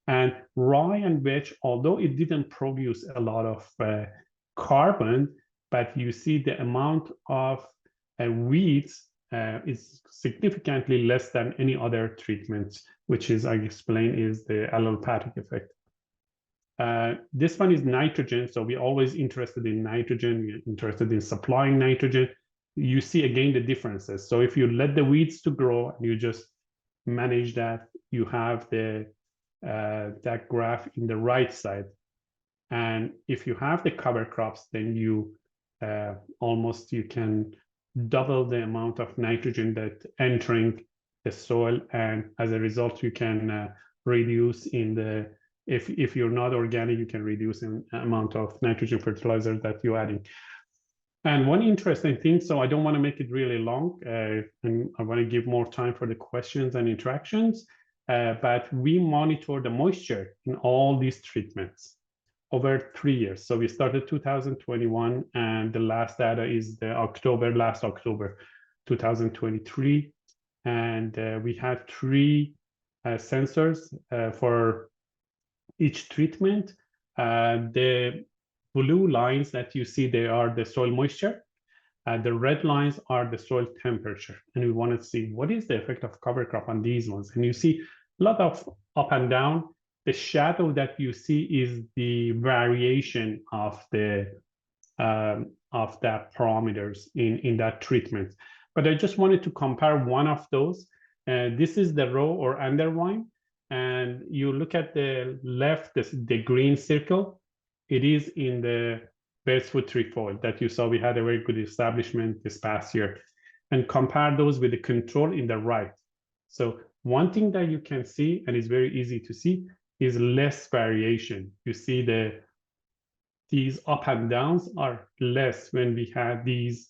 And rye and vetch, although it didn't produce a lot of carbon, but you see the amount of weeds is significantly less than any other treatments, which is, I explained, is the allelopathic effect. This one is nitrogen, so we're always interested in nitrogen, we're interested in supplying nitrogen. You see again the differences. So if you let the weeds to grow and you just manage that, you have that graph in the right side. And if you have the cover crops, then you you can double the amount of nitrogen that entering the soil, and as a result, you can reduce in the if you're not organic, you can reduce the amount of nitrogen fertilizer that you're adding. And one interesting thing, so I don't want to make it really long, and I want to give more time for the questions and interactions. but we monitor the moisture in all these treatments over 3 years. So we started 2021, and the last data is the last October 2023. And we had 3 sensors for each treatment. The blue lines that you see, they are the soil moisture. The red lines are the soil temperature. And we want to see what is the effect of cover crop on these ones. And you see a lot of up and down. The shadow that you see is the variation of the parameters in that treatment. But I just wanted to compare one of those. This is the row or undervine, and you look at the left, the green circle. It is in the base food trefoil that you saw. We had a very good establishment this past year, and compare those with the control in the right. So one thing that you can see, and it's very easy to see, is less variation. You see these up and downs are less when we had these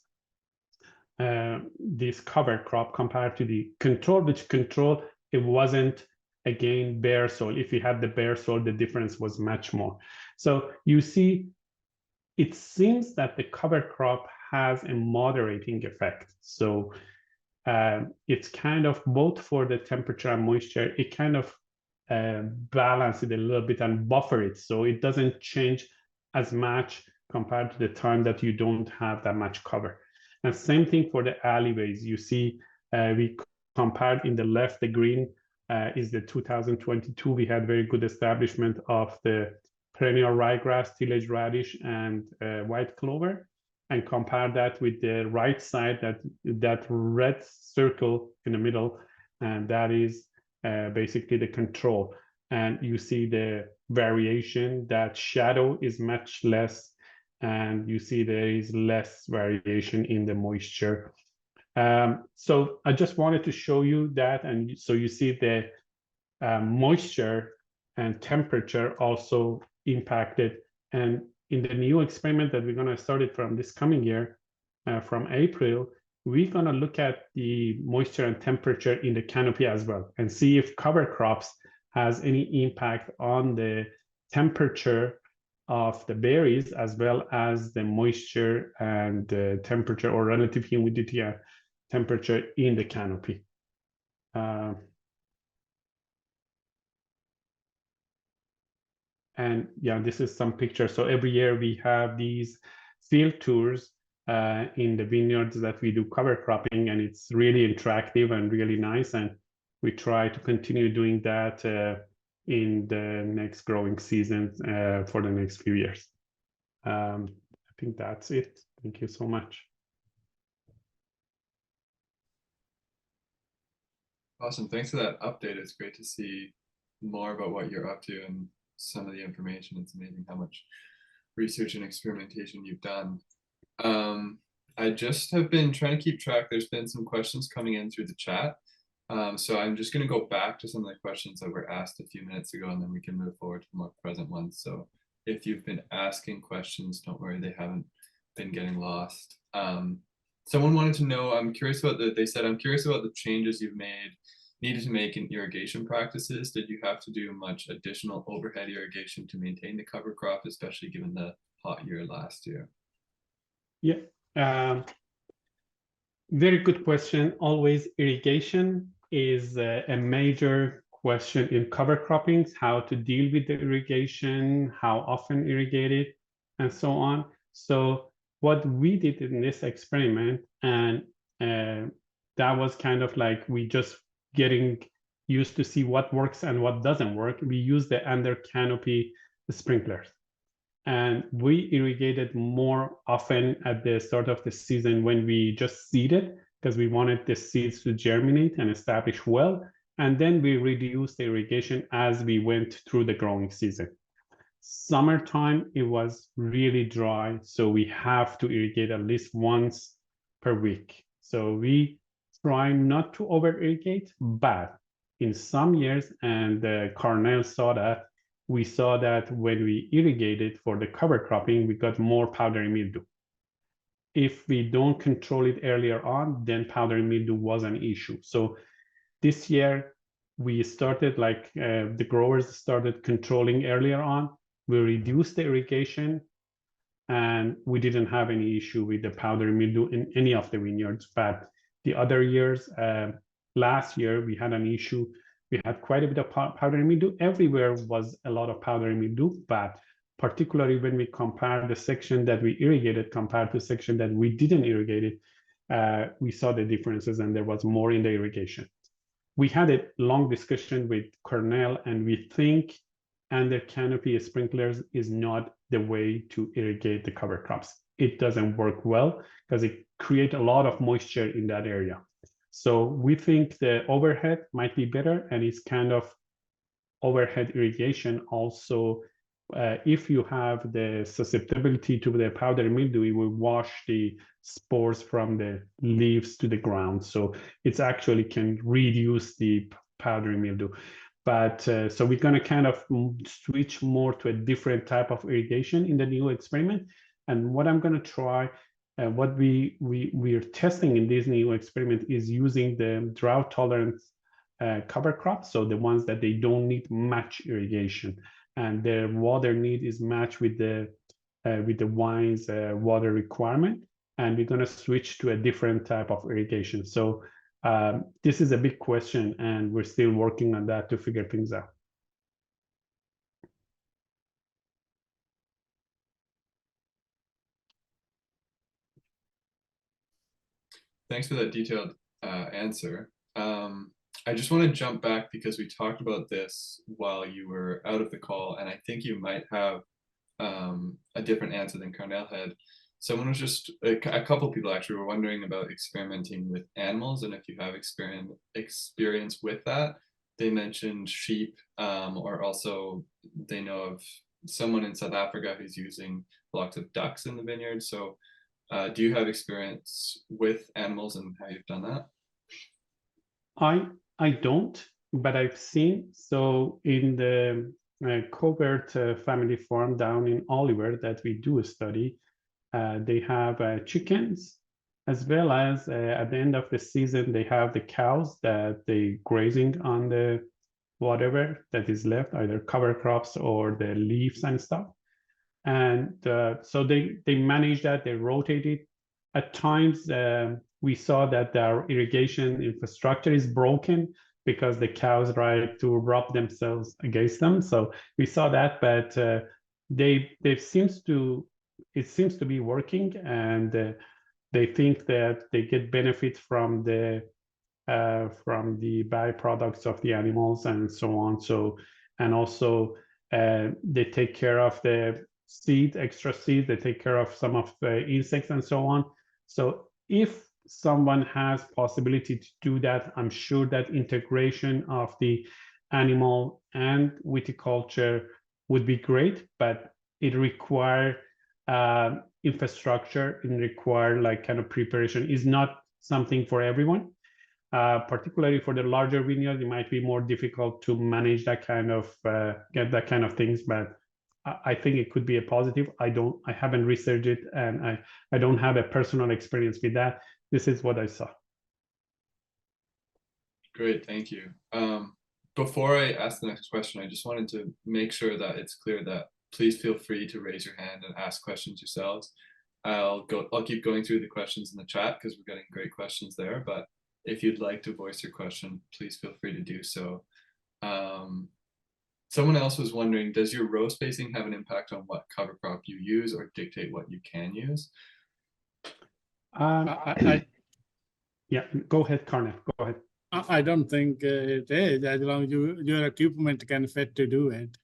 cover crop compared to the control, which control, it wasn't, again, bare soil. If you had the bare soil, the difference was much more. So you see, it seems that the cover crop has a moderating effect. So it's kind of both for the temperature and moisture, it kind of balance it a little bit and buffer it, so it doesn't change as much compared to the time that you don't have that much cover. And same thing for the alleyways. You see, we compared in the left, the green is the 2022. We had very good establishment of the perennial ryegrass, tillage radish, and white clover, and compare that with the right side, that red circle in the middle, and that is basically the control. And you see the variation, that shadow is much less, and you see there is less variation in the moisture. So I just wanted to show you that, and so you see the moisture and temperature also impacted. And in the new experiment that we're going to start it from this coming year, from April, we're going to look at the moisture and temperature in the canopy as well, and see if cover crops has any impact on the temperature of the berries, as well as the moisture and the temperature or relative humidity and temperature in the canopy. And yeah, this is some pictures. So every year we have these field tours in the vineyards that we do cover cropping, and it's really interactive and really nice. And we try to continue doing that in the next growing season for the next few years. I think that's it. Thank you so much. Awesome. Thanks for that update. It's great to see more about what you're up to and some of the information. It's amazing how much research and experimentation you've done. I just have been trying to keep track. There's been some questions coming in through the chat. So I'm just going to go back to some of the questions that were asked a few minutes ago, and then we can move forward to more present ones. So if you've been asking questions, don't worry, they haven't been getting lost. Someone wanted to know, I'm curious about I'm curious about the changes you've needed to make in irrigation practices. Did you have to do much additional overhead irrigation to maintain the cover crop, especially given the hot year last year? Yeah, very good question. Always irrigation is a major question in cover cropping, how to deal with the irrigation, how often irrigate it, and so on. So what we did in this experiment, and that was kind of like we just getting used to see what works and what doesn't work. We used the under canopy sprinklers, and we irrigated more often at the start of the season when we just seeded, because we wanted the seeds to germinate and establish well, and then we reduced the irrigation as we went through the growing season. Summertime, it was really dry, so we have to irrigate at least once per week. So we try not to over irrigate, but in some years, and Cornell saw that, we saw that when we irrigated for the cover cropping, we got more powdery mildew. If we don't control it earlier on, then powdery mildew was an issue. So this year, we started the growers started controlling earlier on. We reduced the irrigation, and we didn't have any issue with the powdery mildew in any of the vineyards. But the other years, last year, we had an issue. We had quite a bit of powdery mildew. Everywhere was a lot of powdery mildew, but particularly when we compare the section that we irrigated compared to section that we didn't irrigate it, we saw the differences, and there was more in the irrigation. We had a long discussion with Cornell, and we think under canopy sprinklers is not the way to irrigate the cover crops. It doesn't work well because it creates a lot of moisture in that area. So we think the overhead might be better, and it's kind of overhead irrigation also. If you have the susceptibility to the powdery mildew, it will wash the spores from the leaves to the ground. So it's actually can reduce the powdery mildew. But so we're going to kind of switch more to a different type of irrigation in the new experiment. And what I'm going to try, what we're testing in this new experiment is using the drought tolerant cover crops. So the ones that they don't need much irrigation, and their water need is matched with the wine's water requirement. And we're going to switch to a different type of irrigation. So this is a big question, and we're still working on that to figure things out. Thanks for that detailed answer. I just want to jump back because we talked about this while you were out of the call, and I think you might have a different answer than Cornell had. Someone was just, a couple people actually were wondering about experimenting with animals, and if you have experience with that. They mentioned sheep, or also they know of someone in South Africa who's using blocks of ducks in the vineyard. So do you have experience with animals and how you've done that? I don't, but I've seen. So in the Covert family farm down in Oliver that we do a study, they have chickens, as well as at the end of the season, they have the cows that they grazing on the whatever that is left, either cover crops or the leaves and stuff. And so they manage that, they rotate it. At times, we saw that our irrigation infrastructure is broken because the cows try to rub themselves against them. So we saw that, but it seems to be working, and they think that they get benefit from the byproducts of the animals and so on. So, and also they take care of the extra seed, they take care of some of the insects and so on. So if someone has possibility to do that, I'm sure that integration of the animal and viticulture would be great, but it require infrastructure and require like kind of preparation. Is not something for everyone. Particularly for the larger vineyard, it might be more difficult to manage that kind of get that kind of things, but I think it could be a positive. I haven't researched it, and I don't have a personal experience with that. This is what I saw. Great, thank you. Before I ask the next question, I just wanted to make sure that it's clear that please feel free to raise your hand and ask questions yourselves. I'll keep going through the questions in the chat because we're getting great questions there, but if you'd like to voice your question, please feel free to do so. Someone else was wondering, does your row spacing have an impact on what cover crop you use or dictate what you can use? Yeah, go ahead, Cornell, go ahead. I don't think it is, as long as your equipment can fit to do it.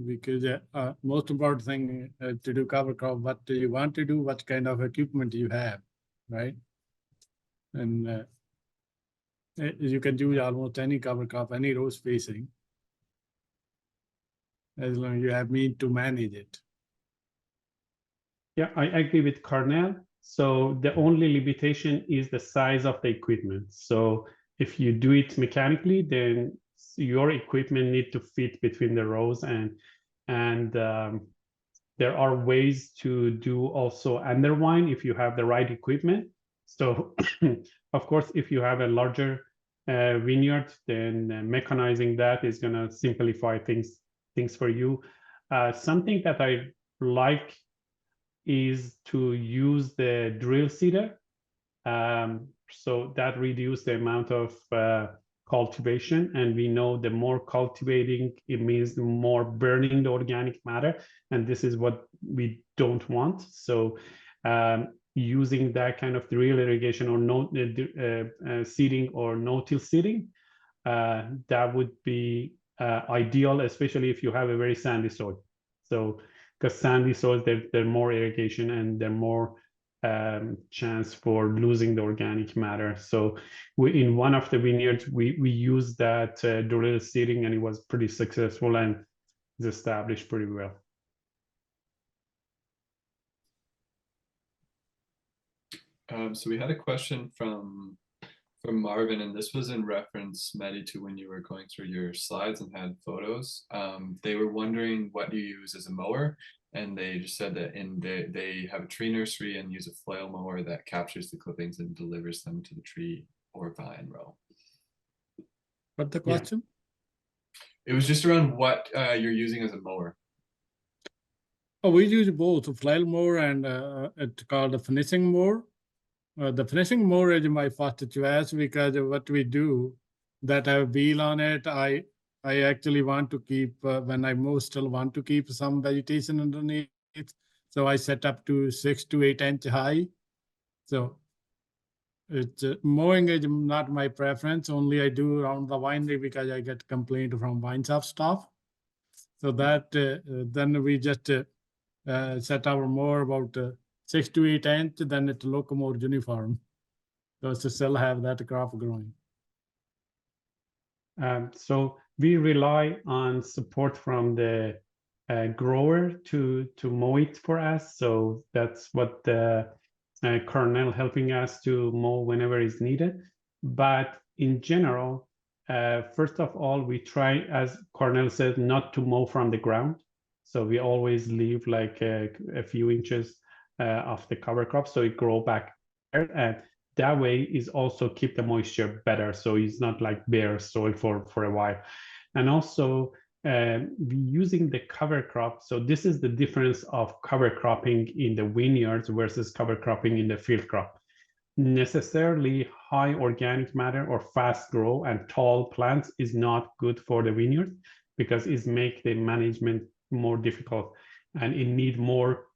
Because most important thing to do cover crop, what do you want to do, what kind of equipment you have, right? And you can do almost any cover crop, any row spacing, as long as you have means to manage it. Yeah, I agree with Cornell. So the only limitation is the size of the equipment. So if you do it mechanically, then your equipment need to fit between the rows, and there are ways to do also underwine if you have the right equipment. So of course, if you have a larger vineyard, then mechanizing that is going to simplify things for you. Something that I like is to use the drill seeder. So that reduces the amount of cultivation, and we know the more cultivating, it means the more burning the organic matter, and this is what we don't want. So using that kind of drill irrigation or no seeding or no-till seeding, that would be ideal, especially if you have a very sandy soil. So because sandy soils, they're more irrigation and they're more chance for losing the organic matter. So in one of the vineyards, we used that drill seeding, and it was pretty successful and is established pretty well. So we had a question from Marvin, and this was in reference, Mehdi, to when you were going through your slides and had photos. They were wondering what you use as a mower, and they just said that they have a tree nursery and use a flail mower that captures the clippings and delivers them to the tree or vine row. What's the question? It was just around what you're using as a mower. Oh, we use both flail mower and it's called the finishing mower. The finishing mower is my first choice because what we do that have wheel on it, I actually want to keep, when I mow, still want to keep some vegetation underneath. So I set up to 6 to 8 inch high. So it's mowing is not my preference. Only I do around the winery because I get complaint from vine shop staff. So that then we just set our mower about 6 to 8 inch, then it look more uniform. So to still have that crop growing. So we rely on support from the grower to mow it for us. So that's what the Cornell helping us to mow whenever is needed. But in general, first of all, we try, as Cornell said, not to mow from the ground. So we always leave like a few inches of the cover crop so it grow back there, and that way is also keep the moisture better, so it's not like bare soil for a while. And also we using the cover crop, so this is the difference of cover cropping in the vineyards versus cover cropping in the field crop. Necessarily high organic matter or fast grow and tall plants is not good for the vineyard because it make the management more difficult, and it need more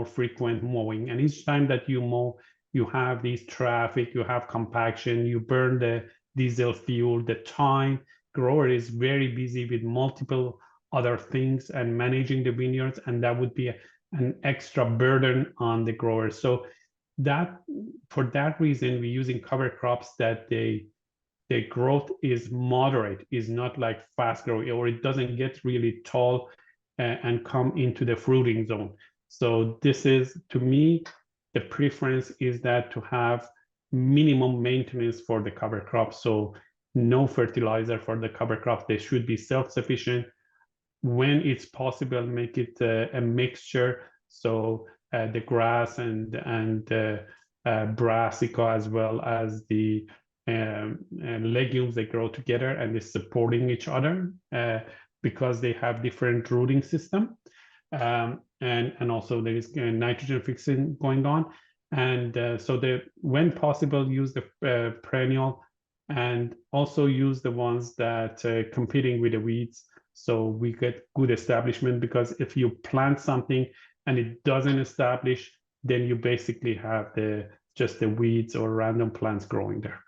frequent mowing. And each time that you mow, you have these traffic, you have compaction, you burn the diesel fuel, the time. Grower is very busy with multiple other things and managing the vineyards, and that would be an extra burden on the grower. So that, for that reason, we're using cover crops that the growth is moderate, is not like fast growing, or it doesn't get really tall and come into the fruiting zone. So this is, to me, the preference is that to have minimum maintenance for the cover crop. So no fertilizer for the cover crop. They should be self-sufficient. When it's possible, make it a mixture. So the grass and brassica, as well as the legumes, they grow together and they're supporting each other because they have different rooting system. And also there is nitrogen fixing going on. And so when possible, use the perennial, and also use the ones that competing with the weeds, so we get good establishment. Because if you plant something and it doesn't establish, then you basically have just the weeds or random plants growing there.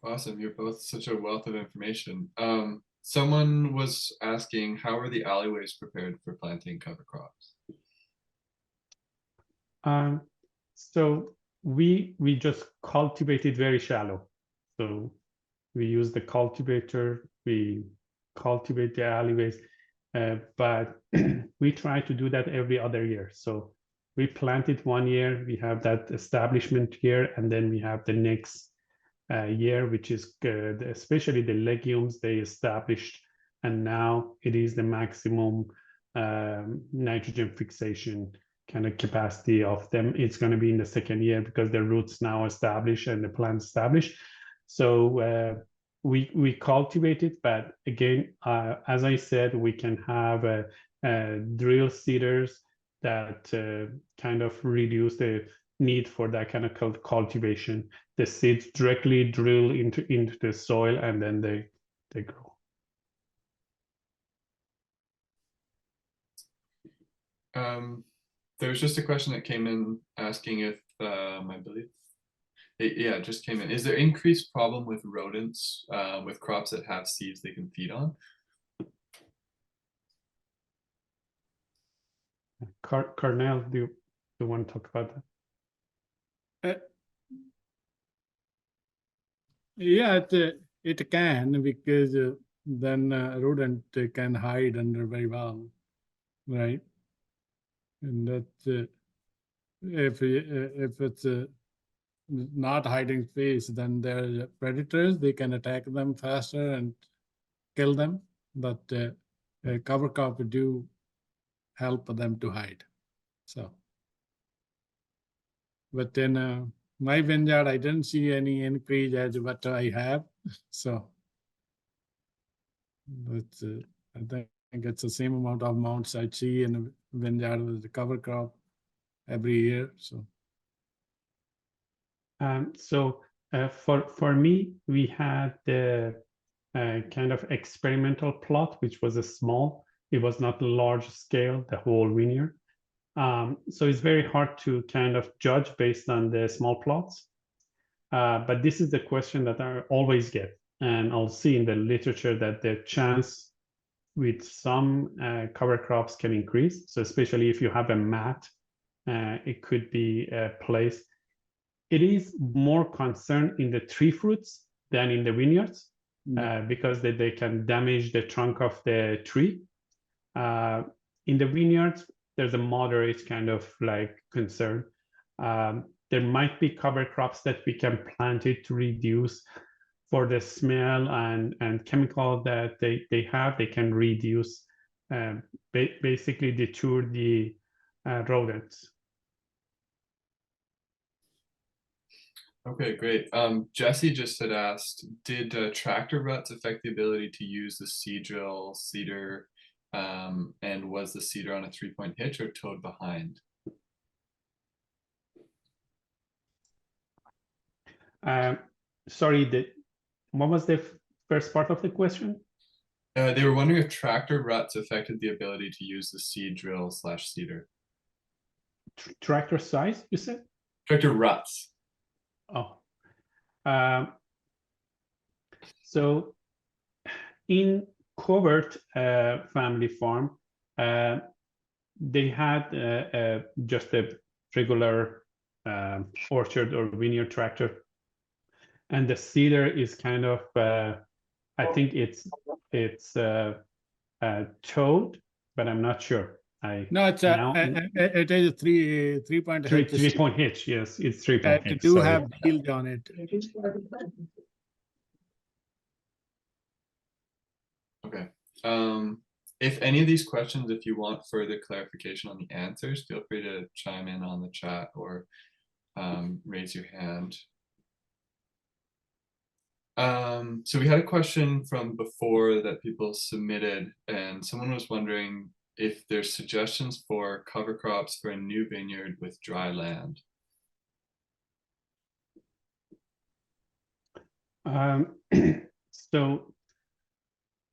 Awesome, you're both such a wealth of information. Someone was asking, how are the alleyways prepared for planting cover crops? So we just cultivate it very shallow. So we use the cultivator, we cultivate the alleyways, but we try to do that every other year. So we plant it one year, we have that establishment year, and then we have the next year, which is good, especially the legumes they established, and now it is the maximum nitrogen fixation kind of capacity of them. It's going to be in the second year because the roots now established and the plant established. So we cultivate it, but again, as I said, we can have drill seeders that kind of reduce the need for that kind of cultivation. The seeds directly drill into the soil and then they grow. There was just a question that came in asking if I believe it just came in. Is there increased problem with rodents with crops that have seeds they can feed on? Cornell, do you want to talk about that? Yeah, it can, because then rodent can hide under very well, right? And that if it's not hiding space, then there are predators. They can attack them faster and kill them. But cover crop do help them to hide. So, but in my vineyard, I didn't see any increase as what I have. So, but I think it's the same amount of mounts I see in a vineyard with the cover crop every year. So, for me, we had the kind of experimental plot, which was a small. It was not large scale, the whole vineyard. So it's very hard to kind of judge based on the small plots. But this is the question that I always get. And I'll see in the literature that the chance with some cover crops can increase. So especially if you have a mat, it could be a place. It is more concerned in the tree fruits than in the vineyards because they can damage the trunk of the tree. In the vineyards, there's a moderate kind of like concern. There might be cover crops that we can plant it to reduce for the smell and chemical that they have. They can reduce, basically deter the rodents. Okay, great. Jesse just had asked, did tractor ruts affect the ability to use the seeder, and was the seeder on a 3-point hitch or towed behind? Sorry, what was the first part of the question? They were wondering if tractor ruts affected the ability to use the seed drill / seeder. Tractor size, you said? Tractor ruts. Oh. So in Covert family farm, they had just a regular orchard or vineyard tractor. And the seeder is kind of, I think it's towed, but I'm not sure. no, it's it is a 3-point hitch. 3-point hitch, yes, it's 3-point hitch. It do have wheels on it. Okay. If any of these questions, if you want further clarification on the answers, feel free to chime in on the chat or raise your hand. So we had a question from before that people submitted, and someone was wondering if there's suggestions for cover crops for a new vineyard with dry land. So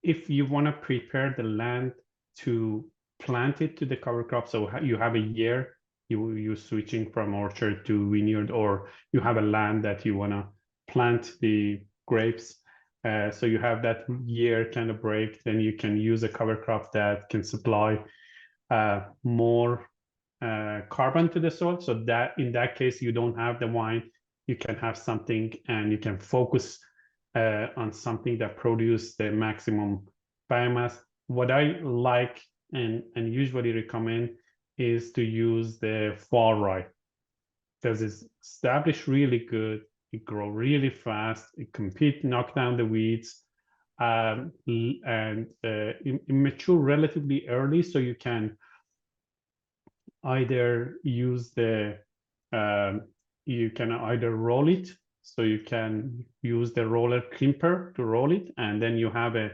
if you want to prepare the land to plant it to the cover crop, so you have a year, you're switching from orchard to vineyard, or you have a land that you want to plant the grapes, so you have that year kind of break, then you can use a cover crop that can supply more carbon to the soil, so that in that case you don't have the wine, you can have something and you can focus on something that produces the maximum biomass. What I like and usually recommend is to use the fall rye, because it's established really good, it grow really fast, it compete, knock down the weeds, and it mature relatively early, so you can either use you can either roll it, so you can use the roller crimper to roll it, and then you have a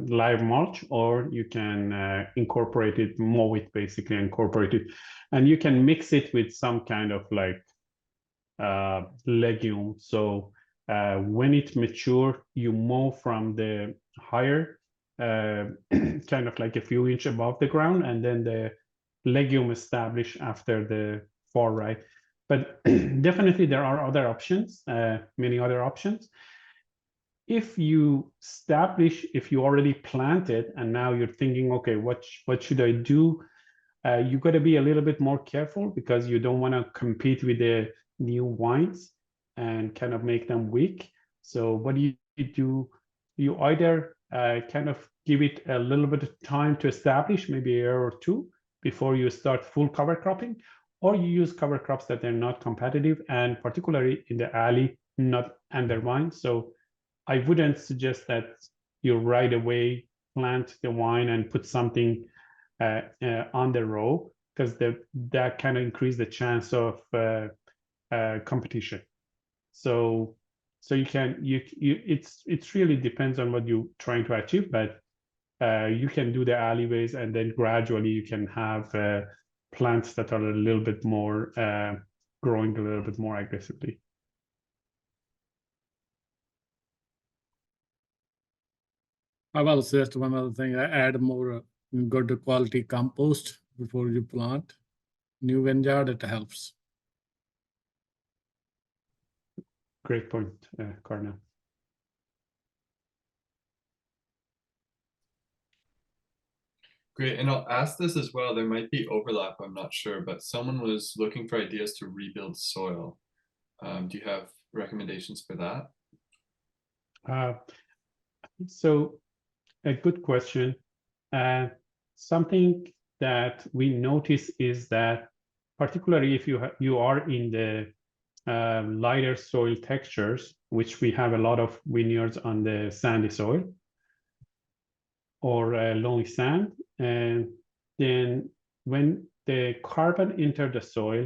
live mulch, or you can incorporate it, mow it, basically incorporate it, and you can mix it with some kind of like legume. So when it mature, you mow from the higher, kind of like a few inch above the ground, and then the legume establish after the far right. But definitely there are other options, many other options. If you already planted and now you're thinking, okay, what should I do? You got to be a little bit more careful, because you don't want to compete with the new vines and kind of make them weak. So what do you do? You either kind of give it a little bit of time to establish, maybe a year or two, before you start full cover cropping, or you use cover crops that are not competitive, and particularly in the alley, not under vine. So I wouldn't suggest that you right away plant the vine and put something on the row, because that kind of increase the chance of competition. So it's really depends on what you're trying to achieve, but you can do the alleyways, and then gradually you can have plants that are a little bit more growing a little bit more aggressively. I will suggest one other thing. Add more good quality compost before you plant new vineyard. It helps. Great point, Karna. Great, and I'll ask this as well. There might be overlap, I'm not sure, but someone was looking for ideas to rebuild soil. Do you have recommendations for that? So a good question. Something that we notice is that, particularly if you are in the lighter soil textures, which we have a lot of vineyards on the sandy soil or loamy sand, and then when the carbon enters the soil,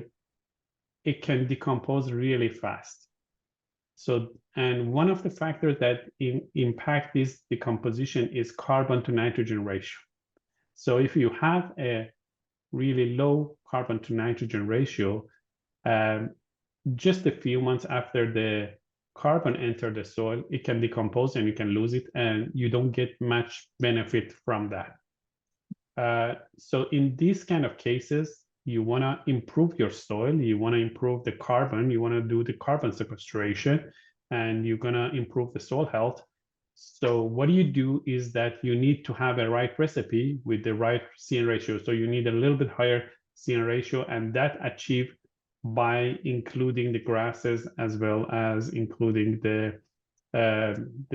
it can decompose really fast. So, and one of the factors that impact this decomposition is carbon to nitrogen ratio. So if you have a really low carbon to nitrogen ratio, just a few months after the carbon enters the soil, it can decompose and you can lose it, and you don't get much benefit from that. So in these kind of cases, you want to improve your soil, you want to improve the carbon, you want to do the carbon sequestration, and you're going to improve the soil health. So what you do is that you need to have a right recipe with the right CN ratio. So you need a little bit higher CN ratio, and that achieved by including the grasses as well as including the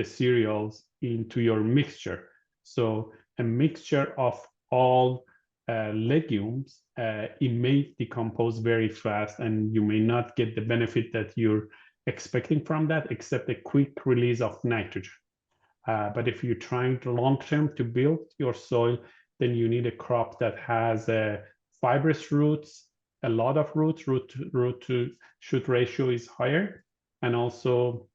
cereals into your mixture. So a mixture of all legumes, it may decompose very fast, and you may not get the benefit that you're expecting from that, except a quick release of nitrogen. But if you're trying to long-term to build your soil, then you need a crop that has fibrous roots, a lot of roots, root to shoot ratio is higher, and also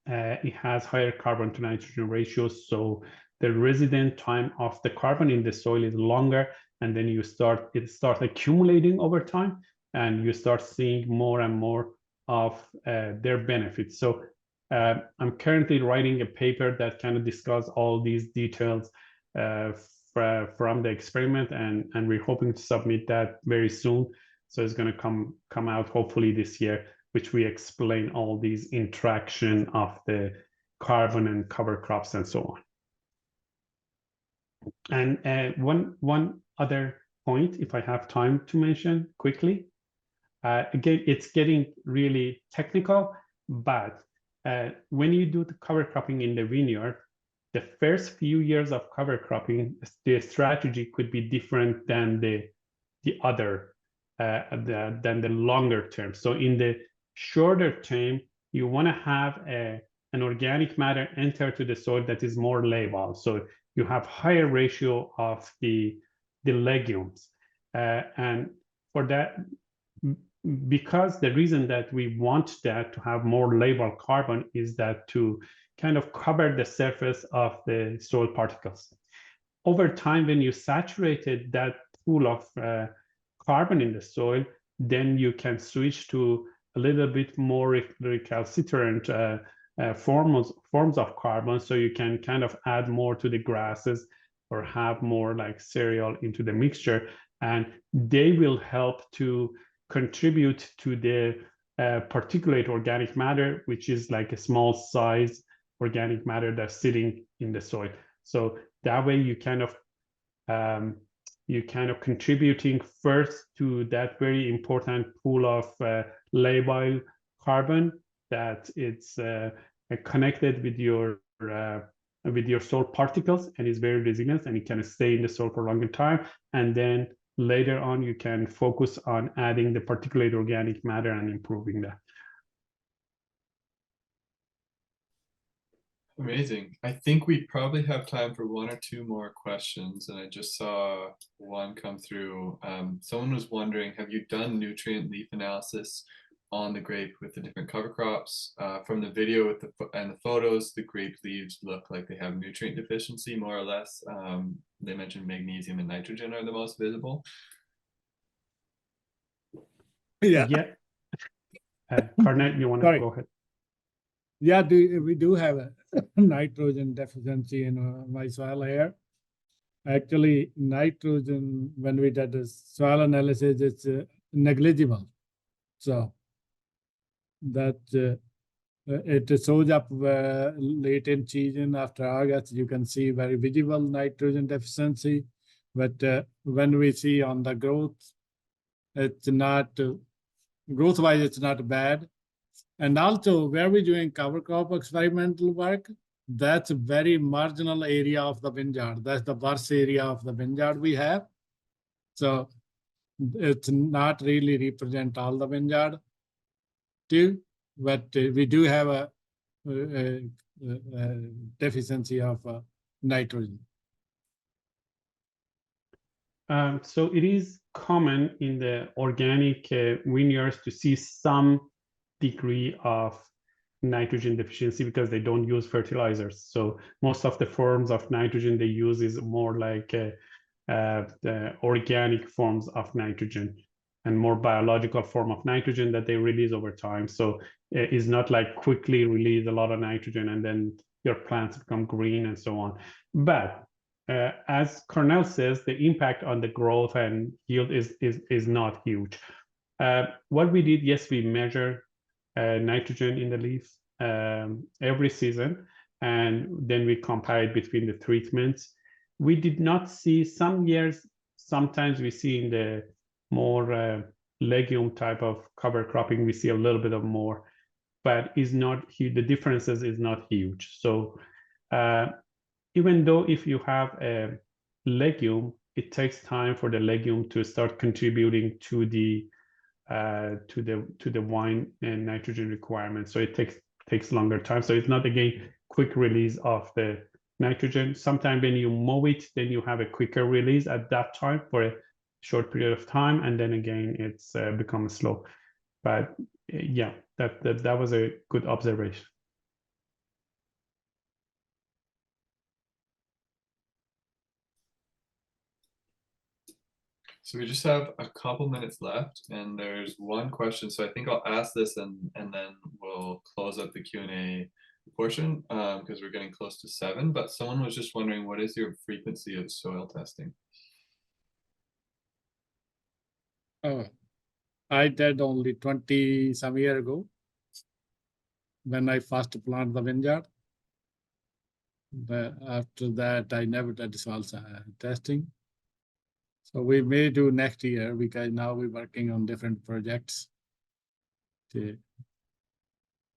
it has higher carbon to nitrogen ratios, so the resident time of the carbon in the soil is longer, and then it starts accumulating over time, and you start seeing more and more of their benefits. So I'm currently writing a paper that kind of discuss all these details from the experiment, and we're hoping to submit that very soon. So it's going to come out hopefully this year, which we explain all these interaction of the carbon and cover crops and so on. And one other point, if I have time to mention quickly, again, it's getting really technical, but when you do the cover cropping in the vineyard, the first few years of cover cropping, the strategy could be different than the longer term. So in the shorter term, you want to have an organic matter enter to the soil that is more labile. So you have higher ratio of the legumes. And for that, because the reason that we want that to have more labile carbon is that to kind of cover the surface of the soil particles. Over time, when you saturated that pool of carbon in the soil, then you can switch to a little bit more recalcitrant forms of carbon, so you can kind of add more to the grasses or have more like cereal into the mixture, and they will help to contribute to the particulate organic matter, which is like a small size organic matter that's sitting in the soil. So that way you kind of contributing first to that very important pool of labile carbon that it's connected with your soil particles and is very resilient, and it can stay in the soil for a longer time. And then later on, you can focus on adding the particulate organic matter and improving that. Amazing. I think we probably have time for one or two more questions, and I just saw one come through. Someone was wondering, have you done nutrient leaf analysis on the grape with the different cover crops? From the video with and the photos, the grape leaves look like they have nutrient deficiency, more or less. They mentioned magnesium and nitrogen are the most visible. Yeah. Karnal, you want to go ahead? Yeah, we do have a nitrogen deficiency in my soil here. Actually, nitrogen, when we did the soil analysis, it's negligible. So that it shows up late in season after August. You can see very visible nitrogen deficiency. But when we see on the growth, it's not, growth-wise, it's not bad. And also, where we're doing cover crop experimental work, that's a very marginal area of the vineyard. That's the worst area of the vineyard we have. So it's not really represent all the vineyard too, but we do have a deficiency of nitrogen. So it is common in the organic vineyards to see some degree of nitrogen deficiency because they don't use fertilizers. So most of the forms of nitrogen they use is more like the organic forms of nitrogen and more biological form of nitrogen that they release over time. So it's not like quickly release a lot of nitrogen and then your plants become green and so on. But as Cornell says, the impact on the growth and yield is not huge. What we did, yes, we measure nitrogen in the leaves every season, and then we compared between the treatments. We did not see, some years, sometimes we see in the more legume type of cover cropping, we see a little bit of more, but is not huge. The differences is not huge. So even though if you have a legume, it takes time for the legume to start contributing to the wine and nitrogen requirements. So it takes longer time. So it's not, again, quick release of the nitrogen. Sometimes when you mow it, then you have a quicker release at that time for a short period of time, and then again it's becomes slow. But yeah, that was a good observation. So we just have a couple minutes left, and there's one question. So I think I'll ask this, and then we'll close up the Q&A portion because we're getting close to 7. But someone was just wondering, what is your frequency of soil testing? Oh, I did only 20 some year ago when I first planted the vineyard. But after that, I never did soil testing. So we may do next year because now we're working on different projects.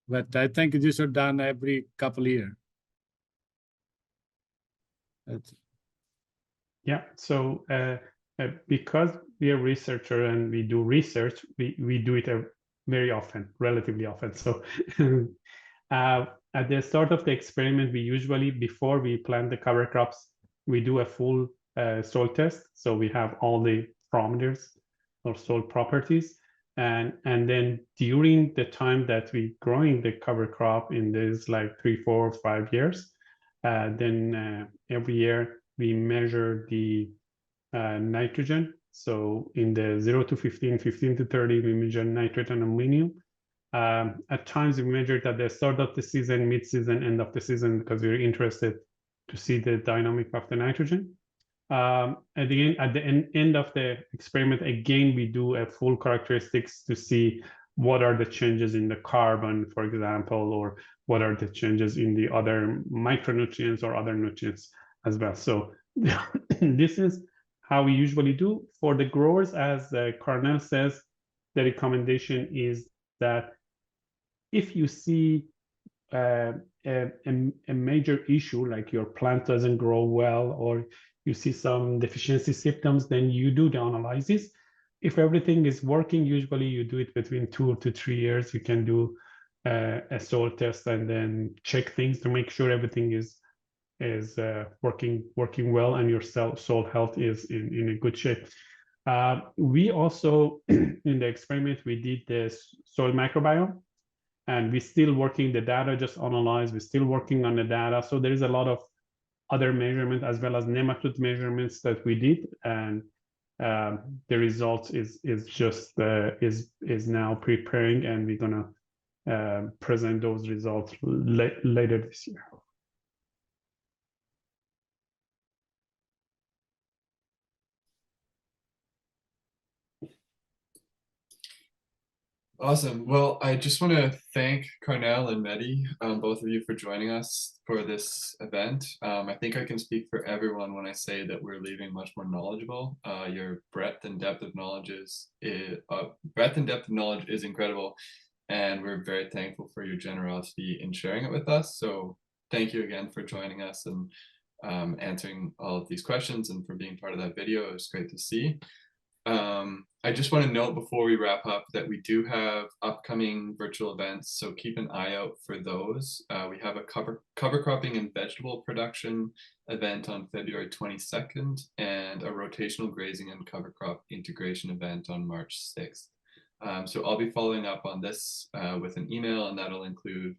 But I think this is done every couple of years. Yeah, so because we are researcher and we do research, we do it very often, relatively often. So at the start of the experiment, we usually, before we plant the cover crops, we do a full soil test. So we have all the parameters or soil properties. And then during the time that we growing the cover crop in this like 3, 4, 5 years, then every year we measure the nitrogen. So in the 0 to 15, 15 to 30, we measure nitrate and ammonium. At times we measure it at the start of the season, mid-season, end of the season, because we're interested to see the dynamic of the nitrogen. At the end of the experiment, again, we do a full characteristics to see what are the changes in the carbon, for example, or what are the changes in the other micronutrients or other nutrients as well. So this is how we usually do. For the growers, as Cornell says, the recommendation is that if you see a major issue, like your plant doesn't grow well, or you see some deficiency symptoms, then you do the analysis. If everything is working, usually you do it between 2 to 3 years. You can do a soil test and then check things to make sure everything is working well and your soil health is in a good shape. We also, in the experiment, we did the soil microbiome, and we're still working the data, just analyzed. We're still working on the data. So there is a lot of other measurements as well as nematode measurements that we did, and the results is now preparing, and we're gonna present those results later this year. Awesome. Well, I just want to thank Carnell and Mehdi, both of you, for joining us for this event. I think I can speak for everyone when I say that we're leaving much more knowledgeable. Your breadth and depth of knowledge is incredible, and we're very thankful for your generosity in sharing it with us. So thank you again for joining us and answering all of these questions and for being part of that video. It was great to see. I just want to note before we wrap up that we do have upcoming virtual events, so keep an eye out for those. We have a cover cropping and vegetable production event on February 22nd and a rotational grazing and cover crop integration event on March 6th. So I'll be following up on this with an email, and that'll include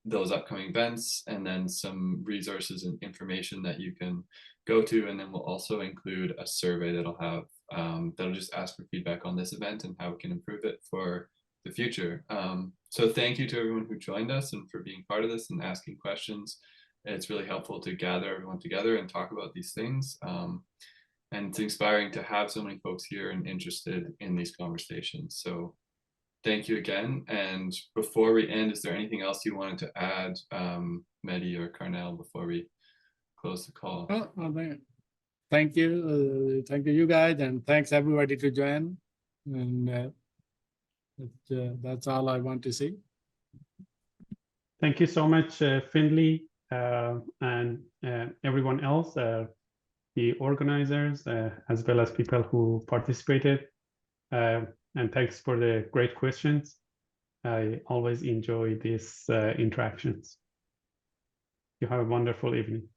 those upcoming events and then some resources and information that you can go to. And then we'll also include a survey that'll have that'll just ask for feedback on this event and how we can improve it for the future. So thank you to everyone who joined us and for being part of this and asking questions. It's really helpful to gather everyone together and talk about these things. And it's inspiring to have so many folks here and interested in these conversations. So thank you again. And before we end, is there anything else you wanted to add, Mehdi or Carnell, before we close the call? Thank you. Thank you guys, and thanks everybody to join. And that's all I want to say. Thank you so much, Finley, and everyone else, the organizers, as well as people who participated. And thanks for the great questions. I always enjoy these interactions. You have a wonderful evening.